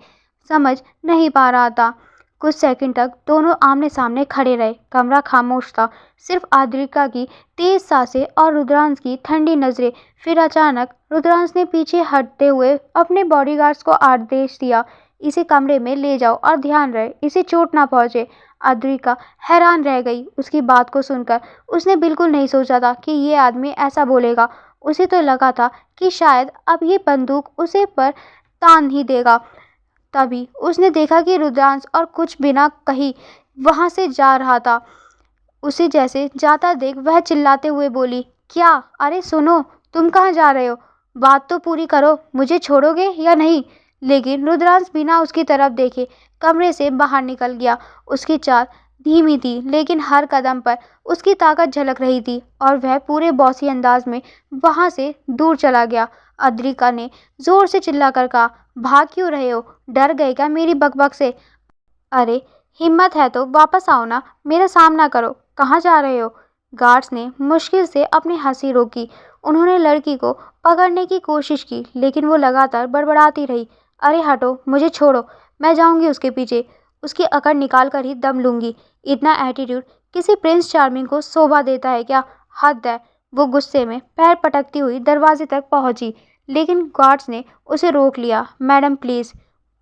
समझ नहीं पा रहा था। कुछ सेकंड तक दोनों आमने सामने खड़े रहे। कमरा खामोश था, सिर्फ आद्रिका की तेज सांसें और रुद्रांश की ठंडी नजरें। फिर अचानक रुद्रांश ने पीछे हटते हुए अपने बॉडीगार्ड्स को आदेश दिया, इसे कमरे में ले जाओ और ध्यान रहे इसे चोट ना पहुंचे। अद्रिका हैरान रह गई उसकी बात को सुनकर। उसने बिल्कुल नहीं सोचा था कि ये आदमी ऐसा बोलेगा। उसे तो लगा था कि शायद अब ये बंदूक उसे पर तान ही देगा। तभी उसने देखा कि रुद्रांश और कुछ बिना कही वहां से जा रहा था। उसे जैसे जाता देख वह चिल्लाते हुए बोली, क्या? अरे सुनो, तुम कहाँ जा रहे हो? बात तो पूरी करो, मुझे छोड़ोगे या नहीं? लेकिन रुद्रांश बिना उसकी तरफ देखे कमरे से बाहर निकल गया। उसकी चाल धीमी थी, लेकिन हर कदम पर उसकी ताकत झलक रही थी और वह पूरे बॉसी अंदाज में वहां से दूर चला गया। अद्रिका ने जोर से चिल्लाकर कहा, भाग क्यों रहे हो? डर गए क्या मेरी बकबक से? अरे हिम्मत है तो वापस आओ ना, मेरा सामना करो। कहाँ जा रहे हो? गार्ड्स ने मुश्किल से अपनी हंसी रोकी। उन्होंने लड़की को पकड़ने की कोशिश की, लेकिन वो लगातार बड़बड़ाती रही। अरे हटो, मुझे छोड़ो, मैं जाऊंगी उसके पीछे, उसकी अकड़ निकाल कर ही दम लूंगी। इतना एटीट्यूड किसी प्रिंस चार्मिंग को शोभा देता है क्या? हद है। वो गुस्से में पैर पटकती हुई दरवाजे तक पहुंची, लेकिन गार्ड्स ने उसे रोक लिया। मैडम प्लीज,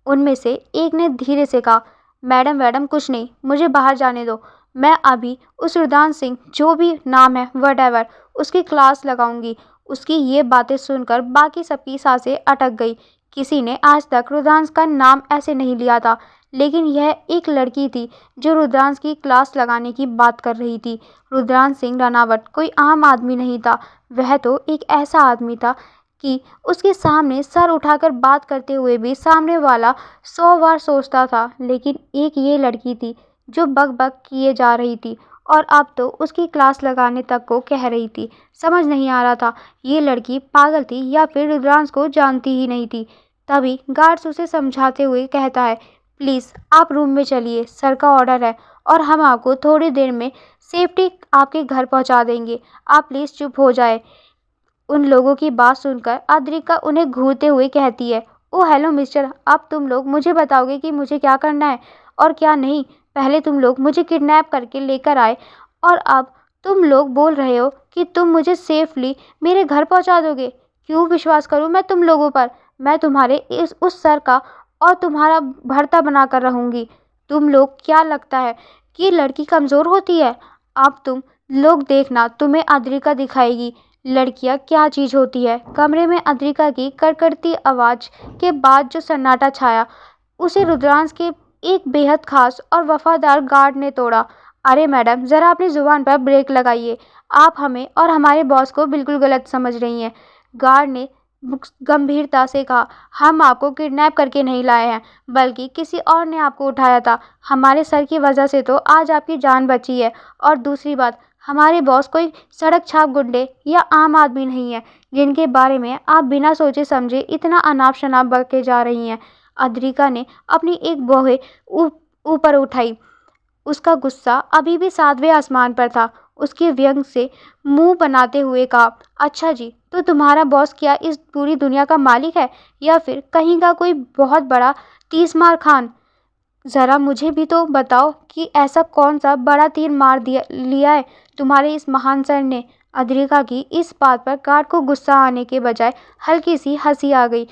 उनमें से एक ने धीरे से कहा। मैडम कुछ नहीं, मुझे बाहर जाने दो। मैं अभी उस रुद्रांश सिंह, जो भी नाम है वटेवर, उसकी क्लास लगाऊंगी। उसकी ये बातें सुनकर बाकी सबकी सांसें अटक गई। किसी ने आज तक रुद्रांश का नाम ऐसे नहीं लिया था, लेकिन यह एक लड़की थी जो रुद्रांश की क्लास लगाने की बात कर रही थी। रुद्रांश सिंह रानावत कोई आम आदमी नहीं था। वह तो एक ऐसा आदमी था कि उसके सामने सर उठाकर बात करते हुए भी सामने वाला 100 बार सोचता था। लेकिन एक ये लड़की थी जो बक बक किए जा रही थी, और अब तो उसकी क्लास लगाने तक को कह रही थी। समझ नहीं आ रहा था ये लड़की पागल थी या फिर रुद्रांश को जानती ही नहीं थी। तभी गार्ड्स उसे समझाते हुए कहता है, प्लीज़ आप रूम में चलिए, सर का ऑर्डर है और हम आपको थोड़ी देर में सेफ्टी आपके घर पहुंचा देंगे। आप प्लीज़ चुप हो जाए। उन लोगों की बात सुनकर अद्रिका उन्हें घूरते हुए कहती है, ओ हेलो मिस्टर, अब तुम लोग मुझे बताओगे कि मुझे क्या करना है और क्या नहीं। पहले तुम लोग मुझे किडनैप करके लेकर आए और अब तुम लोग बोल रहे हो कि तुम मुझे सेफली मेरे घर पहुंचा दोगे। क्यों विश्वास करूं मैं तुम लोगों पर? मैं तुम्हारे उस सर का और तुम्हारा भरता बनाकर रहूंगी। तुम लोग क्या लगता है कि लड़की कमज़ोर होती है? अब तुम लोग देखना, तुम्हें अद्रिका दिखाएगी लड़कियां क्या चीज़ होती है। कमरे में अद्रिका की कड़कड़ती आवाज़ के बाद जो सन्नाटा छाया, उसे रुद्रांश के एक बेहद खास और वफादार गार्ड ने तोड़ा। अरे मैडम, ज़रा अपनी ज़ुबान पर ब्रेक लगाइए। आप हमें और हमारे बॉस को बिल्कुल गलत समझ रही हैं। गार्ड ने गंभीरता से कहा, हम आपको किडनैप करके नहीं लाए हैं, बल्कि किसी और ने आपको उठाया था। हमारे सर की वजह से तो आज आपकी जान बची है। और दूसरी बात, हमारे बॉस कोई सड़क छाप गुंडे या आम आदमी नहीं है जिनके बारे में आप बिना सोचे समझे इतना अनाप शनाप बके जा रही हैं। अद्रिका ने अपनी एक भौहें ऊपर उठाई। उसका गुस्सा अभी भी 7वें आसमान पर था। उसके व्यंग से मुंह बनाते हुए कहा, अच्छा जी, तो तुम्हारा बॉस क्या इस पूरी दुनिया का मालिक है या फिर कहीं का कोई बहुत बड़ा तीसमार खान? ज़रा मुझे भी तो बताओ कि ऐसा कौन सा बड़ा तीर मार दिया लिया है तुम्हारे इस महान सर ने। अद्रिका की इस बात पर गार्ड को गुस्सा आने के बजाय हल्की सी हंसी आ गई।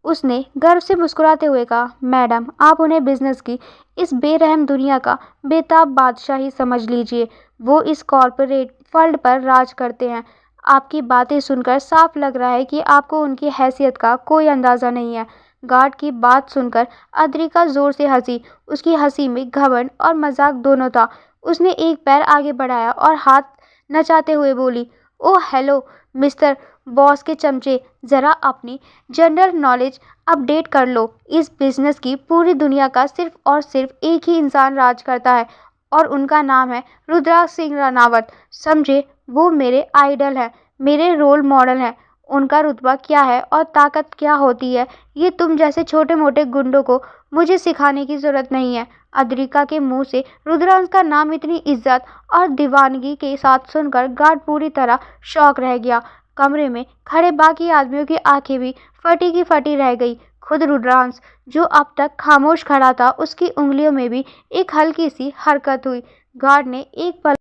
उसने गर्व से मुस्कुराते हुए कहा, मैडम, आप उन्हें बिजनेस की इस बेरहम दुनिया का बेताब बादशाह ही समझ लीजिए। वो इस कॉरपोरेट वर्ल्ड पर राज करते हैं। आपकी बातें सुनकर साफ लग रहा है कि आपको उनकी हैसियत का कोई अंदाज़ा नहीं है। गार्ड की बात सुनकर अद्रिका जोर से हंसी। उसकी हंसी में घमंड और मजाक दोनों था। उसने एक पैर आगे बढ़ाया और हाथ नचाते हुए बोली, ओह हेलो मिस्टर बॉस के चमचे, ज़रा अपनी जनरल नॉलेज अपडेट कर लो। इस बिजनेस की पूरी दुनिया का सिर्फ और सिर्फ एक ही इंसान राज करता है और उनका नाम है रुद्राक्ष सिंह रानावत। समझे? वो मेरे आइडल हैं, मेरे रोल मॉडल हैं। उनका रुतबा क्या है और ताकत क्या होती है, ये तुम जैसे छोटे मोटे गुंडों को मुझे सिखाने की ज़रूरत नहीं है। अद्रिका के मुंह से रुद्रांश का नाम इतनी इज्जत और दीवानगी के साथ सुनकर गार्ड पूरी तरह शॉक रह गया। कमरे में खड़े बाकी आदमियों की आंखें भी फटी की फटी रह गई। खुद रुद्रांश, जो अब तक खामोश खड़ा था, उसकी उंगलियों में भी एक हल्की सी हरकत हुई। गार्ड ने एक पल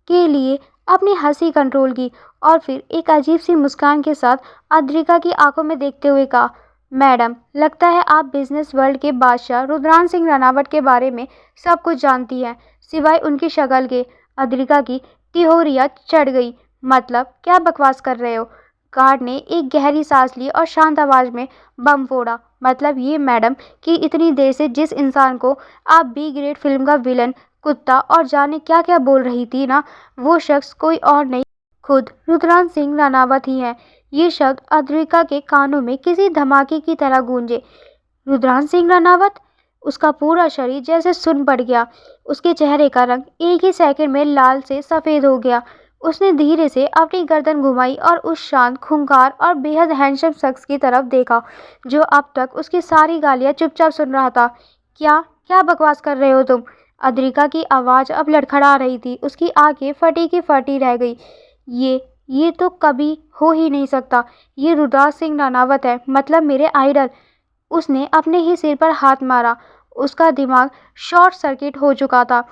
के लिए अपनी हंसी कंट्रोल की और फिर एक अजीब सी मुस्कान के साथ अद्रिका की आंखों में देखते हुए कहा, मैडम, लगता है आप बिजनेस वर्ल्ड के बादशाह रुद्रांश सिंह रानावत के बारे में सब कुछ जानती हैं, सिवाय उनकी शक्ल के। अद्रिका की तिहोरियां चढ़ गई। मतलब क्या बकवास कर रहे हो? गार्ड ने एक गहरी सांस ली और शांत आवाज में बम फोड़ा। मतलब ये मैडम कि इतनी देर से जिस इंसान को आप बी ग्रेड फिल्म का विलन, कुत्ता और जाने क्या क्या बोल रही थी ना, वो शख्स कोई और नहीं, खुद रुद्रांश सिंह रानावत ही है। ये शब्द अद्रिका के कानों में किसी धमाके की तरह गूंजे। रुद्रांश सिंह रानावत? उसका पूरा शरीर जैसे सुन्न पड़ गया। उसके चेहरे का रंग एक ही सेकंड में लाल से सफ़ेद हो गया। उसने धीरे से अपनी गर्दन घुमाई और उस शांत, खूंखार और बेहद हैंडसम शख्स की तरफ देखा जो अब तक उसकी सारी गालियां चुपचाप सुन रहा था। क्या क्या बकवास कर रहे हो तुम? अद्रिका की आवाज़ अब लड़खड़ा रही थी। उसकी आंखें फटी की फटी रह गई। ये तो कभी हो ही नहीं सकता। ये रुद्रांश सिंह रानावत है, मतलब मेरे आइडल। उसने अपने ही सिर पर हाथ मारा। उसका दिमाग शॉर्ट सर्किट हो चुका था।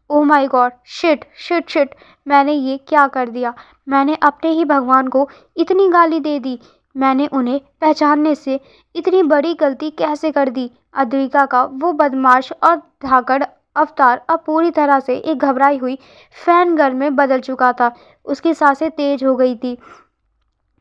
Oh my God, shit shit shit, मैंने ये क्या कर दिया? मैंने अपने ही भगवान को इतनी गाली दे दी। मैंने उन्हें पहचानने से इतनी बड़ी गलती कैसे कर दी? अद्विका का वो बदमाश और धाकड़ अवतार अब पूरी तरह से एक घबराई हुई फैन गर्ल में बदल चुका था। उसकी सांसें तेज हो गई थी।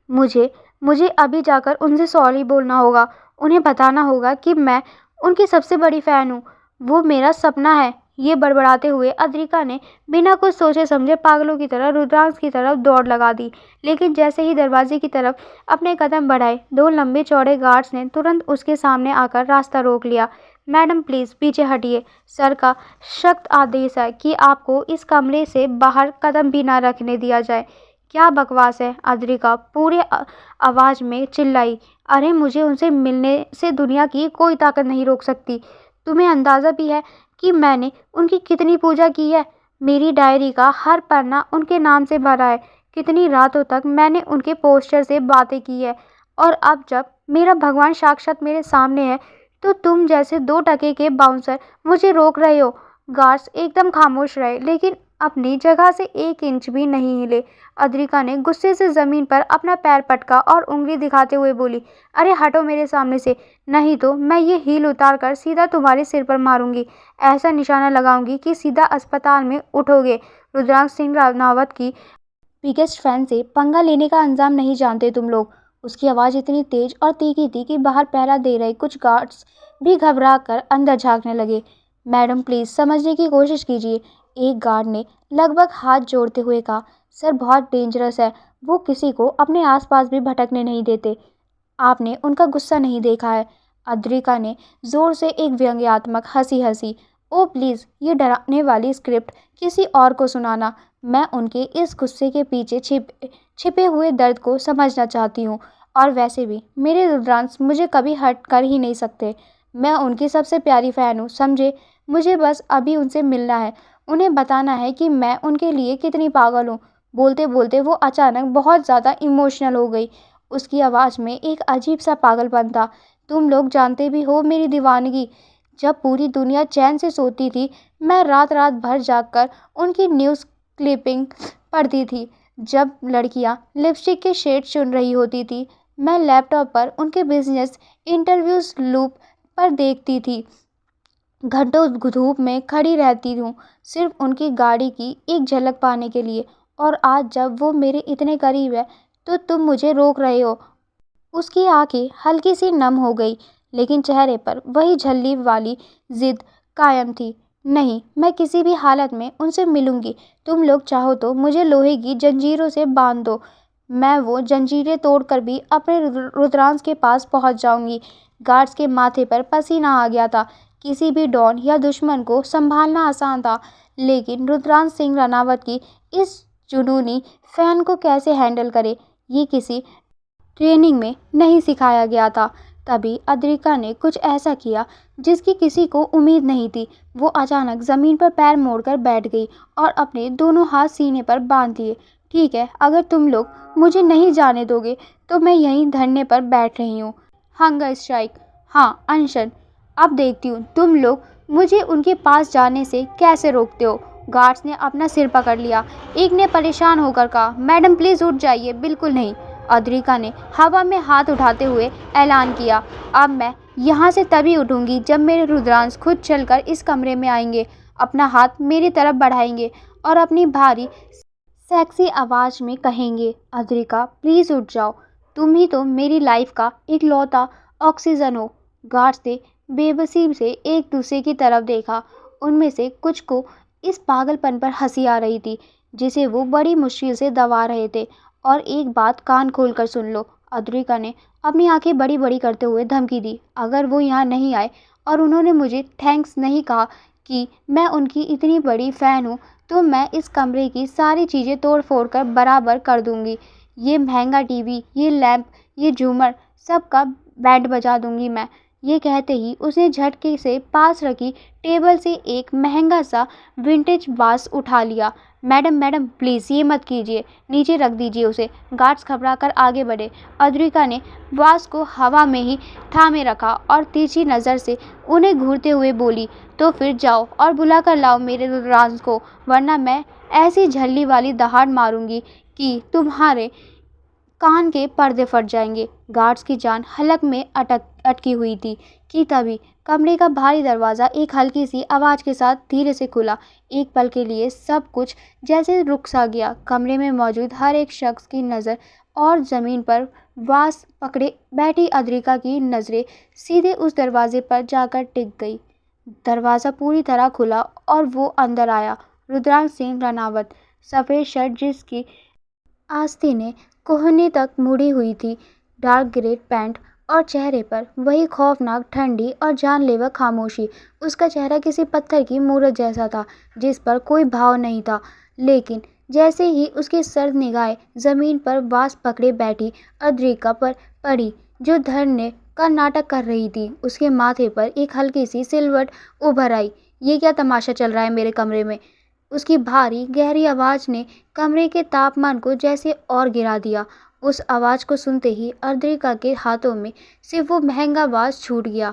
मुझे मुझे अभी जाकर उनसे सॉरी बोलना होगा। उन्हें बताना होगा कि मैं उनकी सबसे बड़ी फ़ैन हूँ। वो मेरा सपना है। ये बड़बड़ाते हुए अद्रिका ने बिना कुछ सोचे समझे पागलों की तरह रुद्रांश की तरफ दौड़ लगा दी। लेकिन जैसे ही दरवाजे की तरफ अपने कदम बढ़ाए, दो लंबे चौड़े गार्ड्स ने तुरंत उसके सामने आकर रास्ता रोक लिया। मैडम प्लीज़ पीछे हटिए। सर का सख्त आदेश है कि आपको इस कमरे से बाहर कदम भी ना रखने दिया जाए। क्या बकवास है, अद्रिका पूरे आवाज़ में चिल्लाई। अरे मुझे उनसे मिलने से दुनिया की कोई ताकत नहीं रोक सकती। तुम्हें अंदाज़ा भी है कि मैंने उनकी कितनी पूजा की है। मेरी डायरी का हर पन्ना उनके नाम से भरा है। कितनी रातों तक मैंने उनके पोस्टर से बातें की है। और अब जब मेरा भगवान साक्षात मेरे सामने है, तो तुम जैसे 2 टके के बाउंसर मुझे रोक रहे हो। गार्ड्स एकदम खामोश रहे, लेकिन अपनी जगह से 1 इंच भी नहीं हिले। अद्रिका ने गुस्से से जमीन पर अपना पैर पटका और उंगली दिखाते हुए बोली, अरे हटो मेरे सामने से, नहीं तो मैं ये हील उतार कर सीधा तुम्हारे सिर पर मारूंगी। ऐसा निशाना लगाऊंगी कि सीधा अस्पताल में उठोगे। रुद्रांश सिंह रानावत की बिगेस्ट फैन से पंगा लेने का अंजाम नहीं जानते तुम लोग। उसकी आवाज़ इतनी तेज और तीखी थी कि बाहर पहरा दे रहे कुछ गार्ड्स भी घबरा कर अंदर झांकने लगे। मैडम प्लीज़ समझने की कोशिश कीजिए, एक गार्ड ने लगभग हाथ जोड़ते हुए कहा। सर बहुत डेंजरस है। वो किसी को अपने आसपास भी भटकने नहीं देते। आपने उनका गुस्सा नहीं देखा है। अद्रिका ने जोर से एक व्यंग्यात्मक हंसी हंसी। ओ प्लीज़, ये डराने वाली स्क्रिप्ट किसी और को सुनाना। मैं उनके इस गुस्से के पीछे छिपे हुए दर्द को समझना चाहती हूँ। और वैसे भी मेरे रुद्रांश मुझे कभी हर्ट कर ही नहीं सकते। मैं उनकी सबसे प्यारी फ़ैन हूँ, समझे। मुझे बस अभी उनसे मिलना है। उन्हें बताना है कि मैं उनके लिए कितनी पागल हूँ। बोलते बोलते वो अचानक बहुत ज़्यादा इमोशनल हो गई। उसकी आवाज़ में एक अजीब सा पागलपन था। तुम लोग जानते भी हो मेरी दीवानगी। जब पूरी दुनिया चैन से सोती थी, मैं रात रात भर जागकर उनकी न्यूज़ क्लिपिंग पढ़ती थी। जब लड़कियां लिपस्टिक के शेड चुन रही होती थी, मैं लैपटॉप पर उनके बिजनेस इंटरव्यूज लूप पर देखती थी। घंटों धूप में खड़ी रहती हूँ, सिर्फ उनकी गाड़ी की एक झलक पाने के लिए। और आज जब वो मेरे इतने करीब है, तो तुम मुझे रोक रहे हो। उसकी आंखें हल्की सी नम हो गई, लेकिन चेहरे पर वही झल्ली वाली जिद कायम थी। नहीं, मैं किसी भी हालत में उनसे मिलूंगी। तुम लोग चाहो तो मुझे लोहे की जंजीरों से बांध दो। मैं वो जंजीरें तोड़कर भी अपने रुद्रांश के पास पहुंच जाऊंगी। गार्ड्स के माथे पर पसीना आ गया था। किसी भी डॉन या दुश्मन को संभालना आसान था, लेकिन रुद्रांश सिंह रानावत की इस जुनूनी फैन को कैसे हैंडल करे, ये किसी ट्रेनिंग में नहीं सिखाया गया था। तभी अद्रिका ने कुछ ऐसा किया जिसकी किसी को उम्मीद नहीं थी। वो अचानक ज़मीन पर पैर मोड़कर बैठ गई और अपने दोनों हाथ सीने पर बांध लिए। ठीक है, अगर तुम लोग मुझे नहीं जाने दोगे, तो मैं यहीं धरने पर बैठ रही हूँ। हंगर स्ट्राइक, हाँ अनशन। अब देखती हूँ तुम लोग मुझे उनके पास जाने से कैसे रोकते हो। गार्ड्स ने अपना सिर पकड़ लिया। एक ने परेशान होकर कहा, मैडम प्लीज़ उठ जाइए। बिल्कुल नहीं। अद्रिका ने हवा में हाथ उठाते हुए ऐलान किया, अब मैं यहाँ से तभी उठूंगी जब मेरे रुद्रांश खुद चलकर इस कमरे में आएंगे, अपना हाथ मेरी तरफ बढ़ाएंगे और अपनी भारी सेक्सी आवाज़ में कहेंगे, अद्रिका प्लीज़ उठ जाओ। तुम ही तो मेरी लाइफ का इकलौता ऑक्सीजन हो। गार्ड्स ने बेबसी से एक दूसरे की तरफ देखा। उनमें से कुछ को इस पागलपन पर हंसी आ रही थी, जिसे वो बड़ी मुश्किल से दबा रहे थे। और एक बात कान खोलकर सुन लो, अद्रिका ने अपनी आंखें बड़ी बड़ी करते हुए धमकी दी, अगर वो यहाँ नहीं आए और उन्होंने मुझे थैंक्स नहीं कहा कि मैं उनकी इतनी बड़ी फ़ैन हूँ, तो मैं इस कमरे की सारी चीज़ें तोड़ फोड़ कर बराबर कर दूँगी। ये महंगा टीवी, ये लैंप, ये झूमर, सब का बैंड बजा दूँगी मैं। ये कहते ही उसने झटके से पास रखी टेबल से एक महंगा सा विंटेज बास उठा लिया। मैडम मैडम प्लीज़ ये मत कीजिए, नीचे रख दीजिए उसे। गार्ड्स घबराकर आगे बढ़े। अद्रिका ने बास को हवा में ही थामे रखा और तिरछी नज़र से उन्हें घूरते हुए बोली, तो फिर जाओ और बुला कर लाओ मेरे रुद्रांश को, वरना मैं ऐसी झल्ली वाली दहाड़ मारूंगी कि तुम्हारे कान के पर्दे फट जाएंगे। गार्ड्स की जान हलक में अटकी हुई थी कि तभी कमरे का भारी दरवाज़ा एक हल्की सी आवाज़ के साथ धीरे से खुला। एक पल के लिए सब कुछ जैसे रुक सा गया। कमरे में मौजूद हर एक शख्स की नज़र और ज़मीन पर वास पकड़े बैठी अद्रिका की नज़रें सीधे उस दरवाजे पर जाकर टिक गई। दरवाज़ा पूरी तरह खुला और वो अंदर आया। रुद्रांश सिंह रनावत, सफ़ेद शर्ट जिसकी आस्तीनें कोहनी तक मुड़ी हुई थी, डार्क ग्रे पैंट और चेहरे पर वही खौफनाक ठंडी और जानलेवा खामोशी। उसका चेहरा किसी पत्थर की मूरत जैसा था जिस पर कोई भाव नहीं था। लेकिन जैसे ही उसकी सर्द निगाहें ज़मीन पर वास पकड़े बैठी अद्रिका पर पड़ी, जो धरने का नाटक कर रही थी, उसके माथे पर एक हल्की सी सिलवट उभर आई। ये क्या तमाशा चल रहा है मेरे कमरे में? उसकी भारी गहरी आवाज़ ने कमरे के तापमान को जैसे और गिरा दिया। उस आवाज़ को सुनते ही अद्रिका के हाथों में से वो महंगा बाज छूट गया।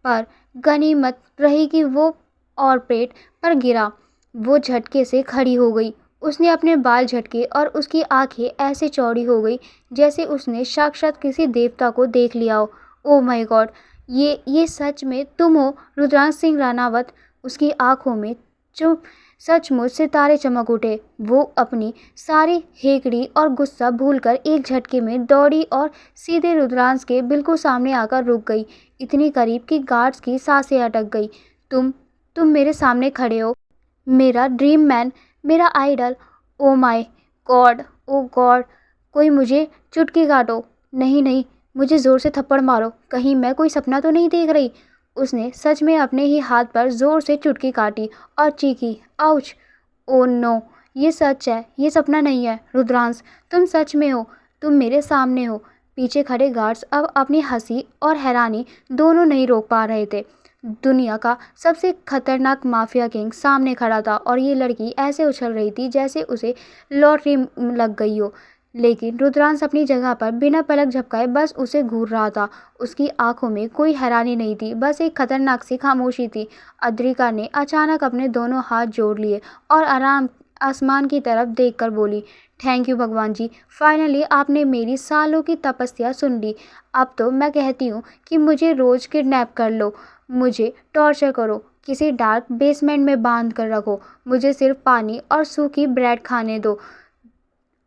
पर गनीमत रही कि वो और पेट पर गिरा। वो झटके से खड़ी हो गई। उसने अपने बाल झटके और उसकी आंखें ऐसे चौड़ी हो गई जैसे उसने साक्षात किसी देवता को देख लिया हो। Oh my God! ये सच में तुम हो रुद्रांश सिंह रानावत? उसकी आंखों में जो सचमुच सितारे चमक उठे। वो अपनी सारी हेकड़ी और गुस्सा भूलकर एक झटके में दौड़ी और सीधे रुद्रांश के बिल्कुल सामने आकर रुक गई, इतनी करीब कि गार्ड्स की सांसें अटक गई। तुम मेरे सामने खड़े हो, मेरा ड्रीम मैन, मेरा idol. Oh my god, oh god! कोई मुझे चुटकी काटो। नहीं नहीं, मुझे ज़ोर से थप्पड़ मारो। कहीं मैं कोई सपना तो नहीं देख रही? उसने सच में अपने ही हाथ पर ज़ोर से चुटकी काटी और चीखी, आउच! Oh no! ये सच है, ये सपना नहीं है। रुद्रांश, तुम सच में हो, तुम मेरे सामने हो। पीछे खड़े गार्ड्स अब अपनी हंसी और हैरानी दोनों नहीं रोक पा रहे थे। दुनिया का सबसे खतरनाक माफिया किंग सामने खड़ा था और ये लड़की ऐसे उछल रही थी जैसे उसे लॉटरी लग गई हो। लेकिन रुद्रांश अपनी जगह पर बिना पलक झपकाए बस उसे घूर रहा था। उसकी आंखों में कोई हैरानी नहीं थी, बस एक खतरनाक सी खामोशी थी। अद्रिका ने अचानक अपने दोनों हाथ जोड़ लिए और आसमान की तरफ देखकर बोली, थैंक यू भगवान जी, फाइनली आपने मेरी सालों की तपस्या सुन ली। अब तो मैं कहती हूँ कि मुझे रोज़ किडनैप कर लो, मुझे टॉर्चर करो, किसी डार्क बेसमेंट में बांध कर रखो, मुझे सिर्फ पानी और सूखी ब्रेड खाने दो,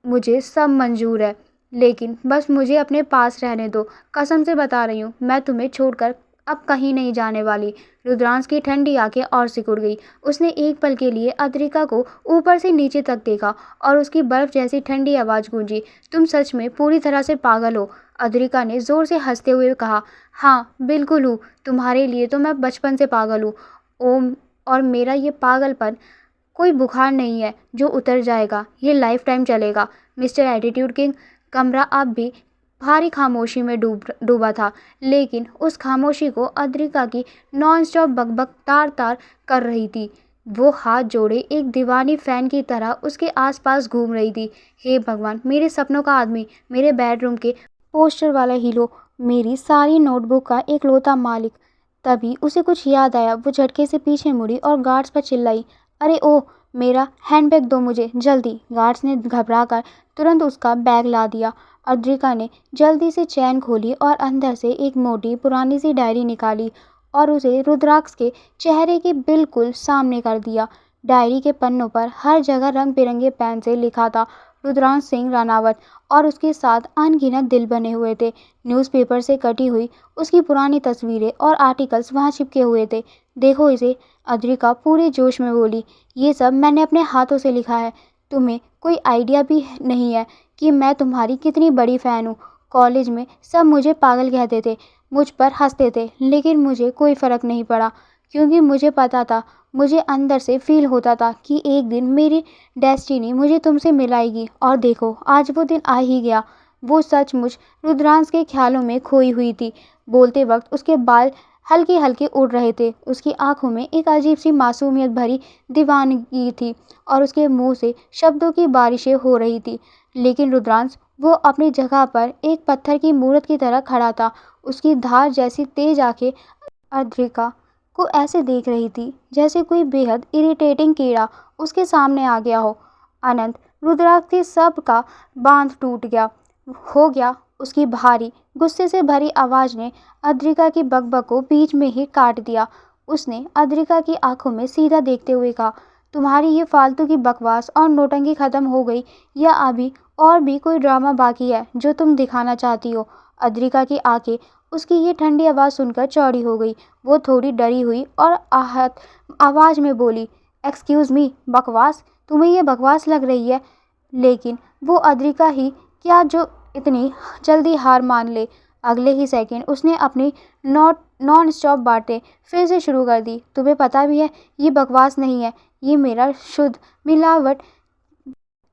मुझे सब मंजूर है। लेकिन बस मुझे अपने पास रहने दो। कसम से बता रही हूँ, मैं तुम्हें छोड़कर अब कहीं नहीं जाने वाली। रुद्रांश की ठंडी आंखें और सिकुड़ गई। उसने एक पल के लिए अद्रिका को ऊपर से नीचे तक देखा और उसकी बर्फ जैसी ठंडी आवाज़ गूंजी, तुम सच में पूरी तरह से पागल हो। अद्रिका ने ज़ोर से हंसते हुए कहा, हाँ बिल्कुल हूँ, तुम्हारे लिए तो मैं बचपन से पागल हूँ। ओम, और मेरा ये पागलपन कोई बुखार नहीं है जो उतर जाएगा, ये लाइफ टाइम चलेगा। Mister attitude king. कमरा अब भी भारी खामोशी में डूबा था, लेकिन उस खामोशी को अद्रिका की नॉन स्टॉप बकबक तार तार कर रही थी। वो हाथ जोड़े एक दीवानी फैन की तरह उसके आसपास घूम रही थी। हे भगवान, मेरे सपनों का आदमी, मेरे बेडरूम के पोस्टर वाला हीरो, मेरी सारी नोटबुक का एकलौता मालिक। तभी उसे कुछ याद आया। वो झटके से पीछे मुड़ी और गार्ड्स पर चिल्लाई, अरे ओह, मेरा हैंडबैग दो मुझे, जल्दी! गार्ड्स ने घबराकर तुरंत उसका बैग ला दिया। अद्रिका ने जल्दी से चैन खोली और अंदर से एक मोटी पुरानी सी डायरी निकाली और उसे रुद्राक्ष के चेहरे के बिल्कुल सामने कर दिया। डायरी के पन्नों पर हर जगह रंग बिरंगे पेन से लिखा था, रुद्रांश सिंह रानावत, और उसके साथ अनगिनत दिल बने हुए थे। न्यूज़पेपर से कटी हुई उसकी पुरानी तस्वीरें और आर्टिकल्स वहाँ चिपके हुए थे। देखो इसे, अद्रिका पूरे जोश में बोली, ये सब मैंने अपने हाथों से लिखा है। तुम्हें कोई आइडिया भी नहीं है कि मैं तुम्हारी कितनी बड़ी फ़ैन हूँ। कॉलेज में सब मुझे पागल कहते थे, मुझ पर हंसते थे, लेकिन मुझे कोई फ़र्क नहीं पड़ा क्योंकि मुझे पता था, मुझे अंदर से फील होता था कि एक दिन मेरी डेस्टिनी मुझे तुमसे मिलाएगी। और देखो, आज वो दिन आ ही गया। वो सचमुच रुद्रांश के ख्यालों में खोई हुई थी। बोलते वक्त उसके बाल हल्के हल्के उड़ रहे थे। उसकी आंखों में एक अजीब सी मासूमियत भरी दीवानगी थी और उसके मुंह से शब्दों की बारिशें हो रही थी। लेकिन रुद्रांश, वो अपनी जगह पर एक पत्थर की मूरत की तरह खड़ा था। उसकी धार जैसी तेज आंखें अद्रिका को ऐसे देख रही थी जैसे कोई बेहद इरिटेटिंग कीड़ा उसके सामने आ गया हो। अनंत, रुद्राक्ष के सब का बांध टूट गया। हो गया, उसकी भारी गुस्से से भरी आवाज ने अद्रिका की बकबक को बीच में ही काट दिया। उसने अद्रिका की आंखों में सीधा देखते हुए कहा, तुम्हारी ये फालतू की बकवास और नौटंकी खत्म हो गई या अभी और भी कोई ड्रामा बाकी है जो तुम दिखाना चाहती हो? अद्रिका की आंखें उसकी ये ठंडी आवाज़ सुनकर चौड़ी हो गई। वो थोड़ी डरी हुई और आहत आवाज़ में बोली, एक्सक्यूज़ मी, बकवास? तुम्हें ये बकवास लग रही है? लेकिन वो अद्रिका ही क्या जो इतनी जल्दी हार मान ले। अगले ही सेकंड उसने अपनी नॉन स्टॉप बातें फिर से शुरू कर दी। तुम्हें पता भी है ये बकवास नहीं है, ये मेरा शुद्ध मिलावट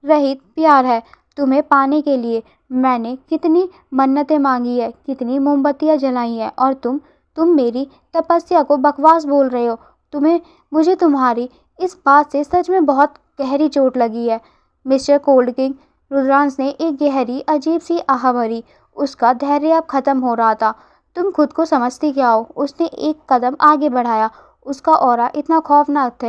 रहित प्यार है। तुम्हें पाने के लिए मैंने कितनी मन्नतें मांगी है, कितनी मोमबत्तियां जलाई हैं, और तुम मेरी तपस्या को बकवास बोल रहे हो। तुम्हें मुझे तुम्हारी इस बात से सच में बहुत गहरी चोट लगी है। मिस्टर कोल्ड किंग, रुद्रांश ने एक गहरी अजीब सी आह भरी। उसका धैर्य अब खत्म हो रहा था। तुम खुद को समझती क्या हो? उसने एक कदम आगे बढ़ाया। उसका ऑरा इतना खौफनाक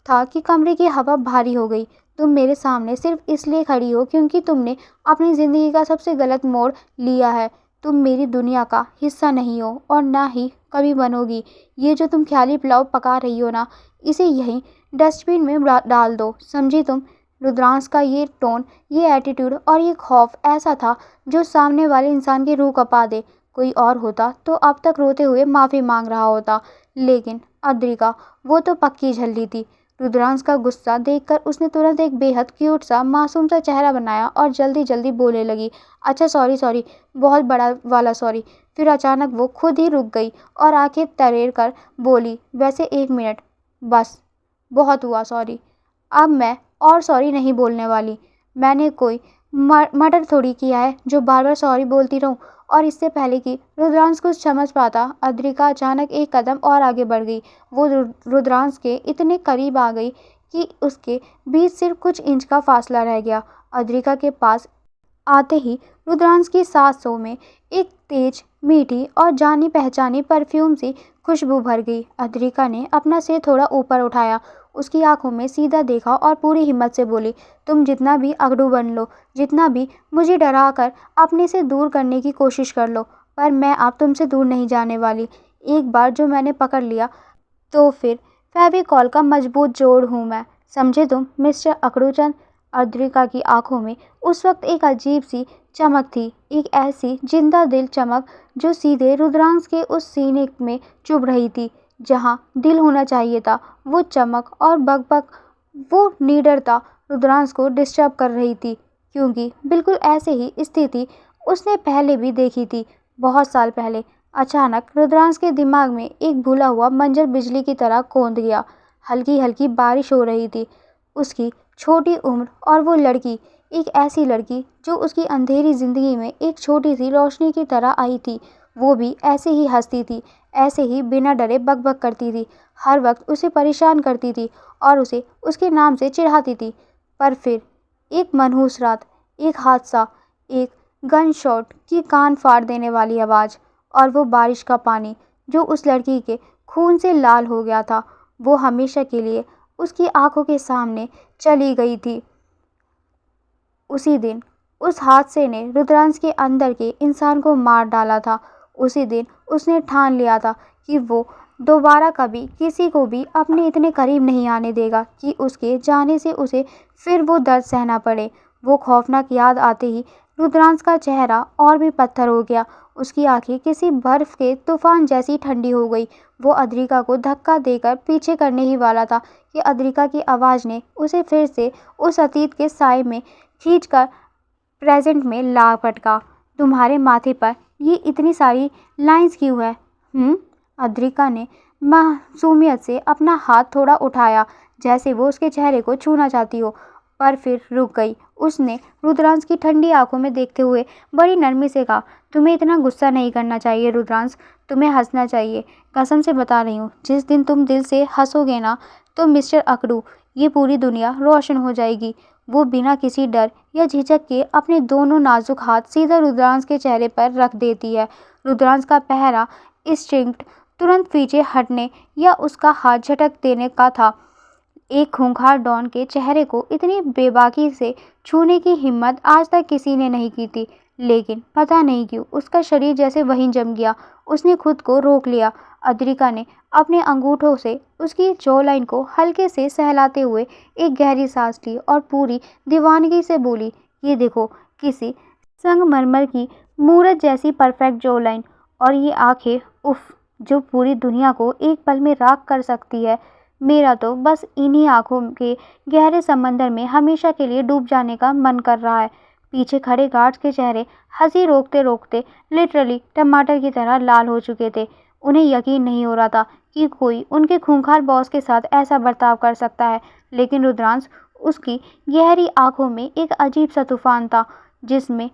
था कि कमरे की हवा भारी हो गई। तुम मेरे सामने सिर्फ इसलिए खड़ी हो क्योंकि तुमने अपनी ज़िंदगी का सबसे गलत मोड़ लिया है। तुम मेरी दुनिया का हिस्सा नहीं हो और ना ही कभी बनोगी। ये जो तुम ख्याली पुलाव पका रही हो ना, इसे यहीं डस्टबिन में डाल दो, समझी तुम? रुद्रांश का ये टोन, ये एटीट्यूड और ये खौफ ऐसा था जो सामने वाले इंसान की रूह कँपा दे। कोई और होता तो अब तक रोते हुए माफ़ी मांग रहा होता, लेकिन अद्रिका, वो तो पक्की झल्ली थी। रुद्रांश का गुस्सा देखकर उसने तुरंत एक बेहद क्यूट सा मासूम सा चेहरा बनाया और जल्दी जल्दी बोलने लगी, अच्छा सॉरी सॉरी, बहुत बड़ा वाला सॉरी। फिर अचानक वो खुद ही रुक गई और आंखें तरेर कर बोली, वैसे 1 मिनट, बस, बहुत हुआ सॉरी। अब मैं और सॉरी नहीं बोलने वाली। मैंने कोई मर्डर थोड़ी किया है जो बार बार सॉरी बोलती रहूं। और इससे पहले कि रुद्रांश कुछ समझ पाता, अद्रिका अचानक एक कदम और आगे बढ़ गई। वो रुद्रांश के इतने करीब आ गई कि उसके बीच सिर्फ कुछ इंच का फासला रह गया। अद्रिका के पास आते ही रुद्रांश की सांसों में एक तेज, मीठी और जानी पहचानी परफ्यूम सी खुशबू भर गई। अद्रिका ने अपना सिर थोड़ा ऊपर उठाया, उसकी आंखों में सीधा देखा और पूरी हिम्मत से बोली, तुम जितना भी अगड़ू बन लो, जितना भी मुझे डरा कर अपने से दूर करने की कोशिश कर लो, पर मैं अब तुमसे दूर नहीं जाने वाली। एक बार जो मैंने पकड़ लिया तो फिर फेविकॉल का मजबूत जोड़ हूँ मैं, समझे तुम मिस्टर अकड़ूचंद? अद्रिका की आंखों में उस वक्त एक अजीब सी चमक थी, एक ऐसी जिंदा दिल चमक जो सीधे रुद्रांश के उस सीने में चुभ रही थी जहाँ दिल होना चाहिए था। वो चमक और बकबक, वो निडरता रुद्रांश को डिस्टर्ब कर रही थी, क्योंकि बिल्कुल ऐसे ही स्थिति उसने पहले भी देखी थी, बहुत साल पहले। अचानक रुद्रांश के दिमाग में एक भूला हुआ मंजर बिजली की तरह कौंध गया। हल्की हल्की बारिश हो रही थी। उसकी छोटी उम्र और वो लड़की, एक ऐसी लड़की जो उसकी अंधेरी ज़िंदगी में एक छोटी सी रोशनी की तरह आई थी, वो भी ऐसे ही हंसती थी, ऐसे ही बिना डरे बकबक करती थी, हर वक्त उसे परेशान करती थी और उसे उसके नाम से चिढ़ाती थी। पर फिर एक मनहूस रात, एक हादसा, एक गन शॉट की कान फाड़ देने वाली आवाज़, और वो बारिश का पानी जो उस लड़की के खून से लाल हो गया था, वो हमेशा के लिए उसकी आंखों के सामने चली गई थी। उसी दिन उस हादसे ने रुद्रांश के अंदर के इंसान को मार डाला था। उसी दिन उसने ठान लिया था कि वो दोबारा कभी किसी को भी अपने इतने करीब नहीं आने देगा कि उसके जाने से उसे फिर वो दर्द सहना पड़े। वो खौफनाक याद आते ही रुद्रांश का चेहरा और भी पत्थर हो गया। उसकी आंखें किसी बर्फ के तूफान जैसी ठंडी हो गई। वो अद्रिका को धक्का देकर पीछे करने ही वाला था कि अद्रिका की आवाज़ ने उसे फिर से उस अतीत के साए में खींचकर प्रेजेंट में ला पटका। तुम्हारे माथे पर ये इतनी सारी लाइंस क्यों है? अद्रिका ने मासूमियत से अपना हाथ थोड़ा उठाया, जैसे वो उसके चेहरे को छूना चाहती हो, पर फिर रुक गई। उसने रुद्रांश की ठंडी आंखों में देखते हुए बड़ी नरमी से कहा, तुम्हें इतना गुस्सा नहीं करना चाहिए रुद्रांश, तुम्हें हंसना चाहिए। कसम से बता रही हूँ, जिस दिन तुम दिल से हंसोगे ना, तो मिस्टर अकड़ू, ये पूरी दुनिया रोशन हो जाएगी। वो बिना किसी डर या झिझक के अपने दोनों नाजुक हाथ सीधा रुद्रांश के चेहरे पर रख देती है। रुद्रांश का पहला इंस्टिंक्ट तुरंत पीछे हटने या उसका हाथ झटक देने का था। एक खूंखार डॉन के चेहरे को इतनी बेबाकी से छूने की हिम्मत आज तक किसी ने नहीं की थी, लेकिन पता नहीं क्यों उसका शरीर जैसे वहीं जम गया। उसने खुद को रोक लिया। अद्रिका ने अपने अंगूठों से उसकी जॉलाइन को हल्के से सहलाते हुए एक गहरी सांस ली और पूरी दीवानगी से बोली, ये देखो, किसी संगमरमर की मूरत जैसी परफेक्ट जॉलाइन, और ये आंखें, उफ, जो पूरी दुनिया को एक पल में राख कर सकती है। मेरा तो बस इन्हीं आंखों के गहरे समंदर में हमेशा के लिए डूब जाने का मन कर रहा है। पीछे खड़े गार्ड्स के चेहरे हंसी रोकते रोकते लिटरली टमाटर की तरह लाल हो चुके थे। उन्हें यकीन नहीं हो रहा था कि कोई उनके खूंखार बॉस के साथ ऐसा बर्ताव कर सकता है। लेकिन रुद्रांश, उसकी गहरी आंखों में एक अजीब सा तूफान था, जिसमें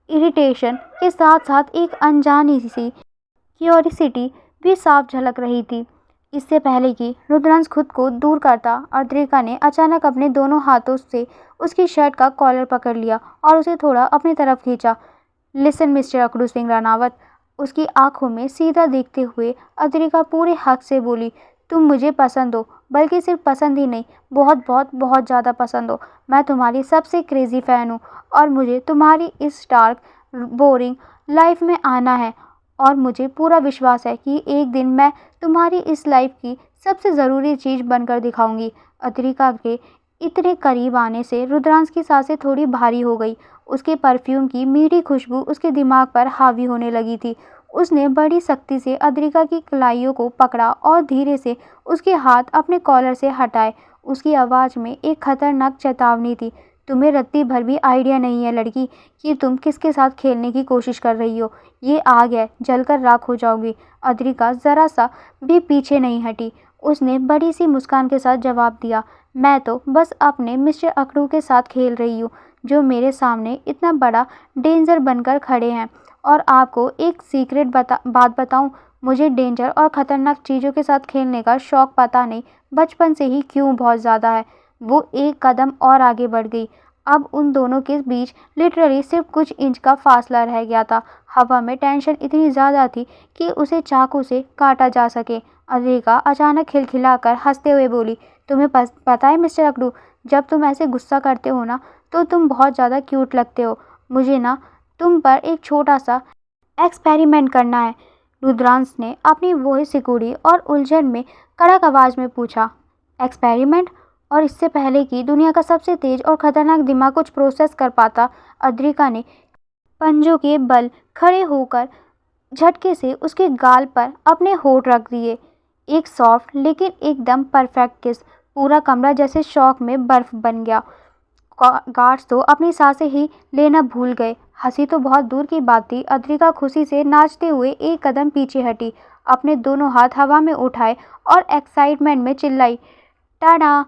इरिटेशन के साथ साथ एक अनजानी सी क्यूरियोसिटी भी साफ झलक रही थी। इससे पहले कि रुद्रांश खुद को दूर करता, अद्रिका ने अचानक अपने दोनों हाथों से उसकी शर्ट का कॉलर पकड़ लिया और उसे थोड़ा अपनी तरफ खींचा। लिसन मिस्टर अकड़ू सिंह रानावत, उसकी आंखों में सीधा देखते हुए अद्रिका पूरे हक से बोली, तुम मुझे पसंद हो, बल्कि सिर्फ पसंद ही नहीं, बहुत बहुत बहुत ज़्यादा पसंद हो। मैं तुम्हारी सबसे क्रेजी फ़ैन हूँ और मुझे तुम्हारी इस डार्क बोरिंग लाइफ में आना है। और मुझे पूरा विश्वास है कि एक दिन मैं तुम्हारी इस लाइफ की सबसे ज़रूरी चीज़ बनकर दिखाऊंगी। अद्रिका के इतने करीब आने से रुद्रांश की सांसें थोड़ी भारी हो गई। उसके परफ्यूम की मीठी खुशबू उसके दिमाग पर हावी होने लगी थी। उसने बड़ी सख्ती से अद्रिका की कलाइयों को पकड़ा और धीरे से उसके हाथ अपने कॉलर से हटाए। उसकी आवाज़ में एक खतरनाक चेतावनी थी, तुम्हें रत्ती भर भी आइडिया नहीं है लड़की, कि तुम किसके साथ खेलने की कोशिश कर रही हो। ये आग है, जलकर राख हो जाओगी। अद्रिका ज़रा सा भी पीछे नहीं हटी। उसने बड़ी सी मुस्कान के साथ जवाब दिया, मैं तो बस अपने मिस्टर अकड़ू के साथ खेल रही हूँ, जो मेरे सामने इतना बड़ा डेंजर बनकर खड़े हैं। और आपको एक सीक्रेट बात बताऊँ, मुझे डेंजर और ख़तरनाक चीज़ों के साथ खेलने का शौक़ पता नहीं बचपन से ही क्यों बहुत ज़्यादा है। वो एक कदम और आगे बढ़ गई। अब उन दोनों के बीच लिटरली सिर्फ कुछ इंच का फासला रह गया था। हवा में टेंशन इतनी ज़्यादा थी कि उसे चाकू से काटा जा सके। अद्रिका अचानक खिलखिलाकर हंसते हुए बोली, तुम्हें पता है मिस्टर अकड़ू, जब तुम ऐसे गुस्सा करते हो ना, तो तुम बहुत ज़्यादा क्यूट लगते हो। मुझे ना तुम पर एक छोटा सा एक्सपेरिमेंट करना है। रुद्रांश ने अपनी वॉइस सिकुड़ी और उलझन में कड़क आवाज़ में पूछा, एक्सपेरिमेंट? और इससे पहले कि दुनिया का सबसे तेज और खतरनाक दिमाग कुछ प्रोसेस कर पाता, अद्रिका ने पंजों के बल खड़े होकर झटके से उसके गाल पर अपने होंठ रख दिए। एक सॉफ्ट लेकिन एकदम परफेक्ट किस। पूरा कमरा जैसे शौक में बर्फ बन गया। गार्ड्स तो अपनी सांसें ही लेना भूल गए। हंसी तो बहुत दूर की बात थी। अद्रिका खुशी से नाचते हुए एक कदम पीछे हटी, अपने दोनों हाथ हवा में उठाए और एक्साइटमेंट में चिल्लाई, Tada,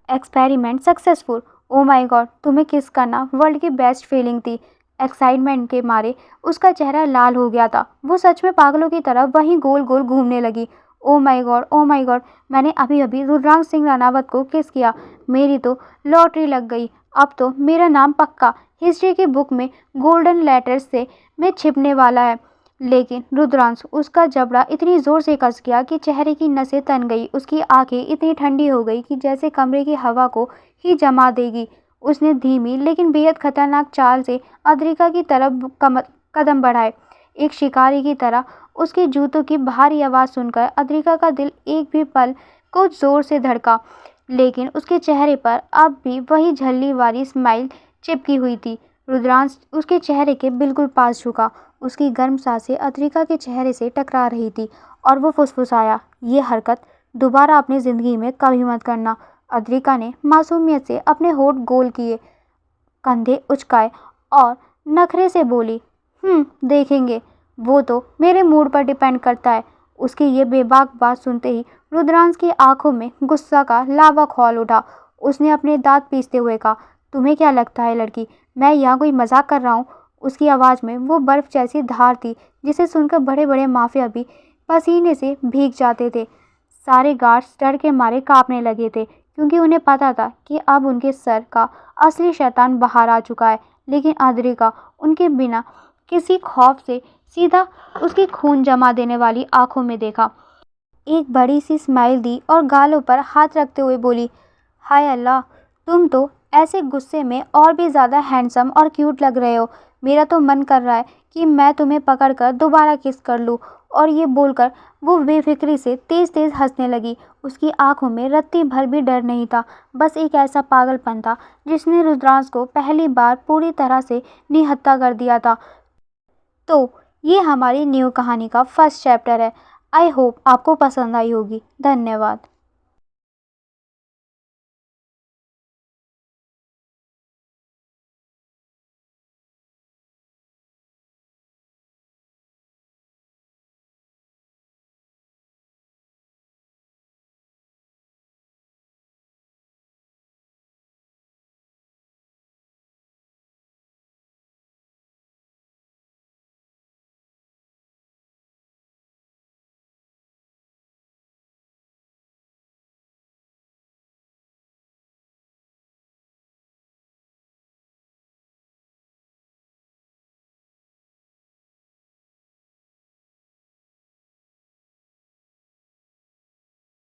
experiment successful. O my God, तुम्हें किस करना वर्ल्ड की बेस्ट फीलिंग थी। एक्साइटमेंट के मारे उसका चेहरा लाल हो गया था। वो सच में पागलों की तरह वहीं गोल गोल घूमने लगी। ओ my god, O my God, मैंने अभी अभी रुद्रांश सिंह रानावत को किस किया। मेरी तो लॉटरी लग गई। अब तो मेरा नाम पक्का हिस्ट्री की बुक में गोल्डन लेटर्स से में छिपने वाला है। लेकिन रुद्रांश, उसका जबड़ा इतनी ज़ोर से कस गया कि चेहरे की नसें तन गई। उसकी आंखें इतनी ठंडी हो गई कि जैसे कमरे की हवा को ही जमा देगी। उसने धीमी लेकिन बेहद खतरनाक चाल से अद्रिका की तरफ कदम बढ़ाए। एक शिकारी की तरह उसके जूतों की भारी आवाज़ सुनकर अद्रिका का दिल एक भी पल को ज़ोर से धड़का। लेकिन उसके चेहरे पर अब भी वही झल्ली वाली स्माइल चिपकी हुई थी। रुद्रांश उसके चेहरे के बिल्कुल पास झुका। उसकी गर्म सांसें अद्रिका के चेहरे से टकरा रही थी और वो फुसफुसाया, ये हरकत दोबारा अपनी ज़िंदगी में कभी मत करना। अद्रिका ने मासूमियत से अपने होंठ गोल किए, कंधे उचकाए और नखरे से बोली, देखेंगे, वो तो मेरे मूड पर डिपेंड करता है। उसकी ये बेबाक बात सुनते ही रुद्रांश की आंखों में गुस्सा का लावा खौल उठा। उसने अपने दांत पीसते हुए कहा, तुम्हें क्या लगता है लड़की, मैं यहाँ कोई मजाक कर रहा हूँ? उसकी आवाज़ में वो बर्फ़ जैसी धार थी जिसे सुनकर बड़े बड़े माफिया भी पसीने से भीग जाते थे। सारे गार्ड्स डर के मारे कांपने लगे थे, क्योंकि उन्हें पता था कि अब उनके सर का असली शैतान बाहर आ चुका है। लेकिन अद्रिका उनके बिना किसी खौफ से सीधा उसकी खून जमा देने वाली आंखों में देखा, एक बड़ी सी स्माइल दी और गालों पर हाथ रखते हुए बोली, हाय अल्लाह, तुम तो ऐसे गुस्से में और भी ज़्यादा हैंडसम और क्यूट लग रहे हो। मेरा तो मन कर रहा है कि मैं तुम्हें पकड़कर दोबारा किस कर लूँ। और ये बोलकर वो बेफिक्री से तेज़ तेज़ हंसने लगी। उसकी आंखों में रत्ती भर भी डर नहीं था, बस एक ऐसा पागलपन था जिसने रुद्रांश को पहली बार पूरी तरह से निहत्था कर दिया था। तो ये हमारी न्यू कहानी का फर्स्ट चैप्टर है। आई होप आपको पसंद आई होगी। धन्यवाद।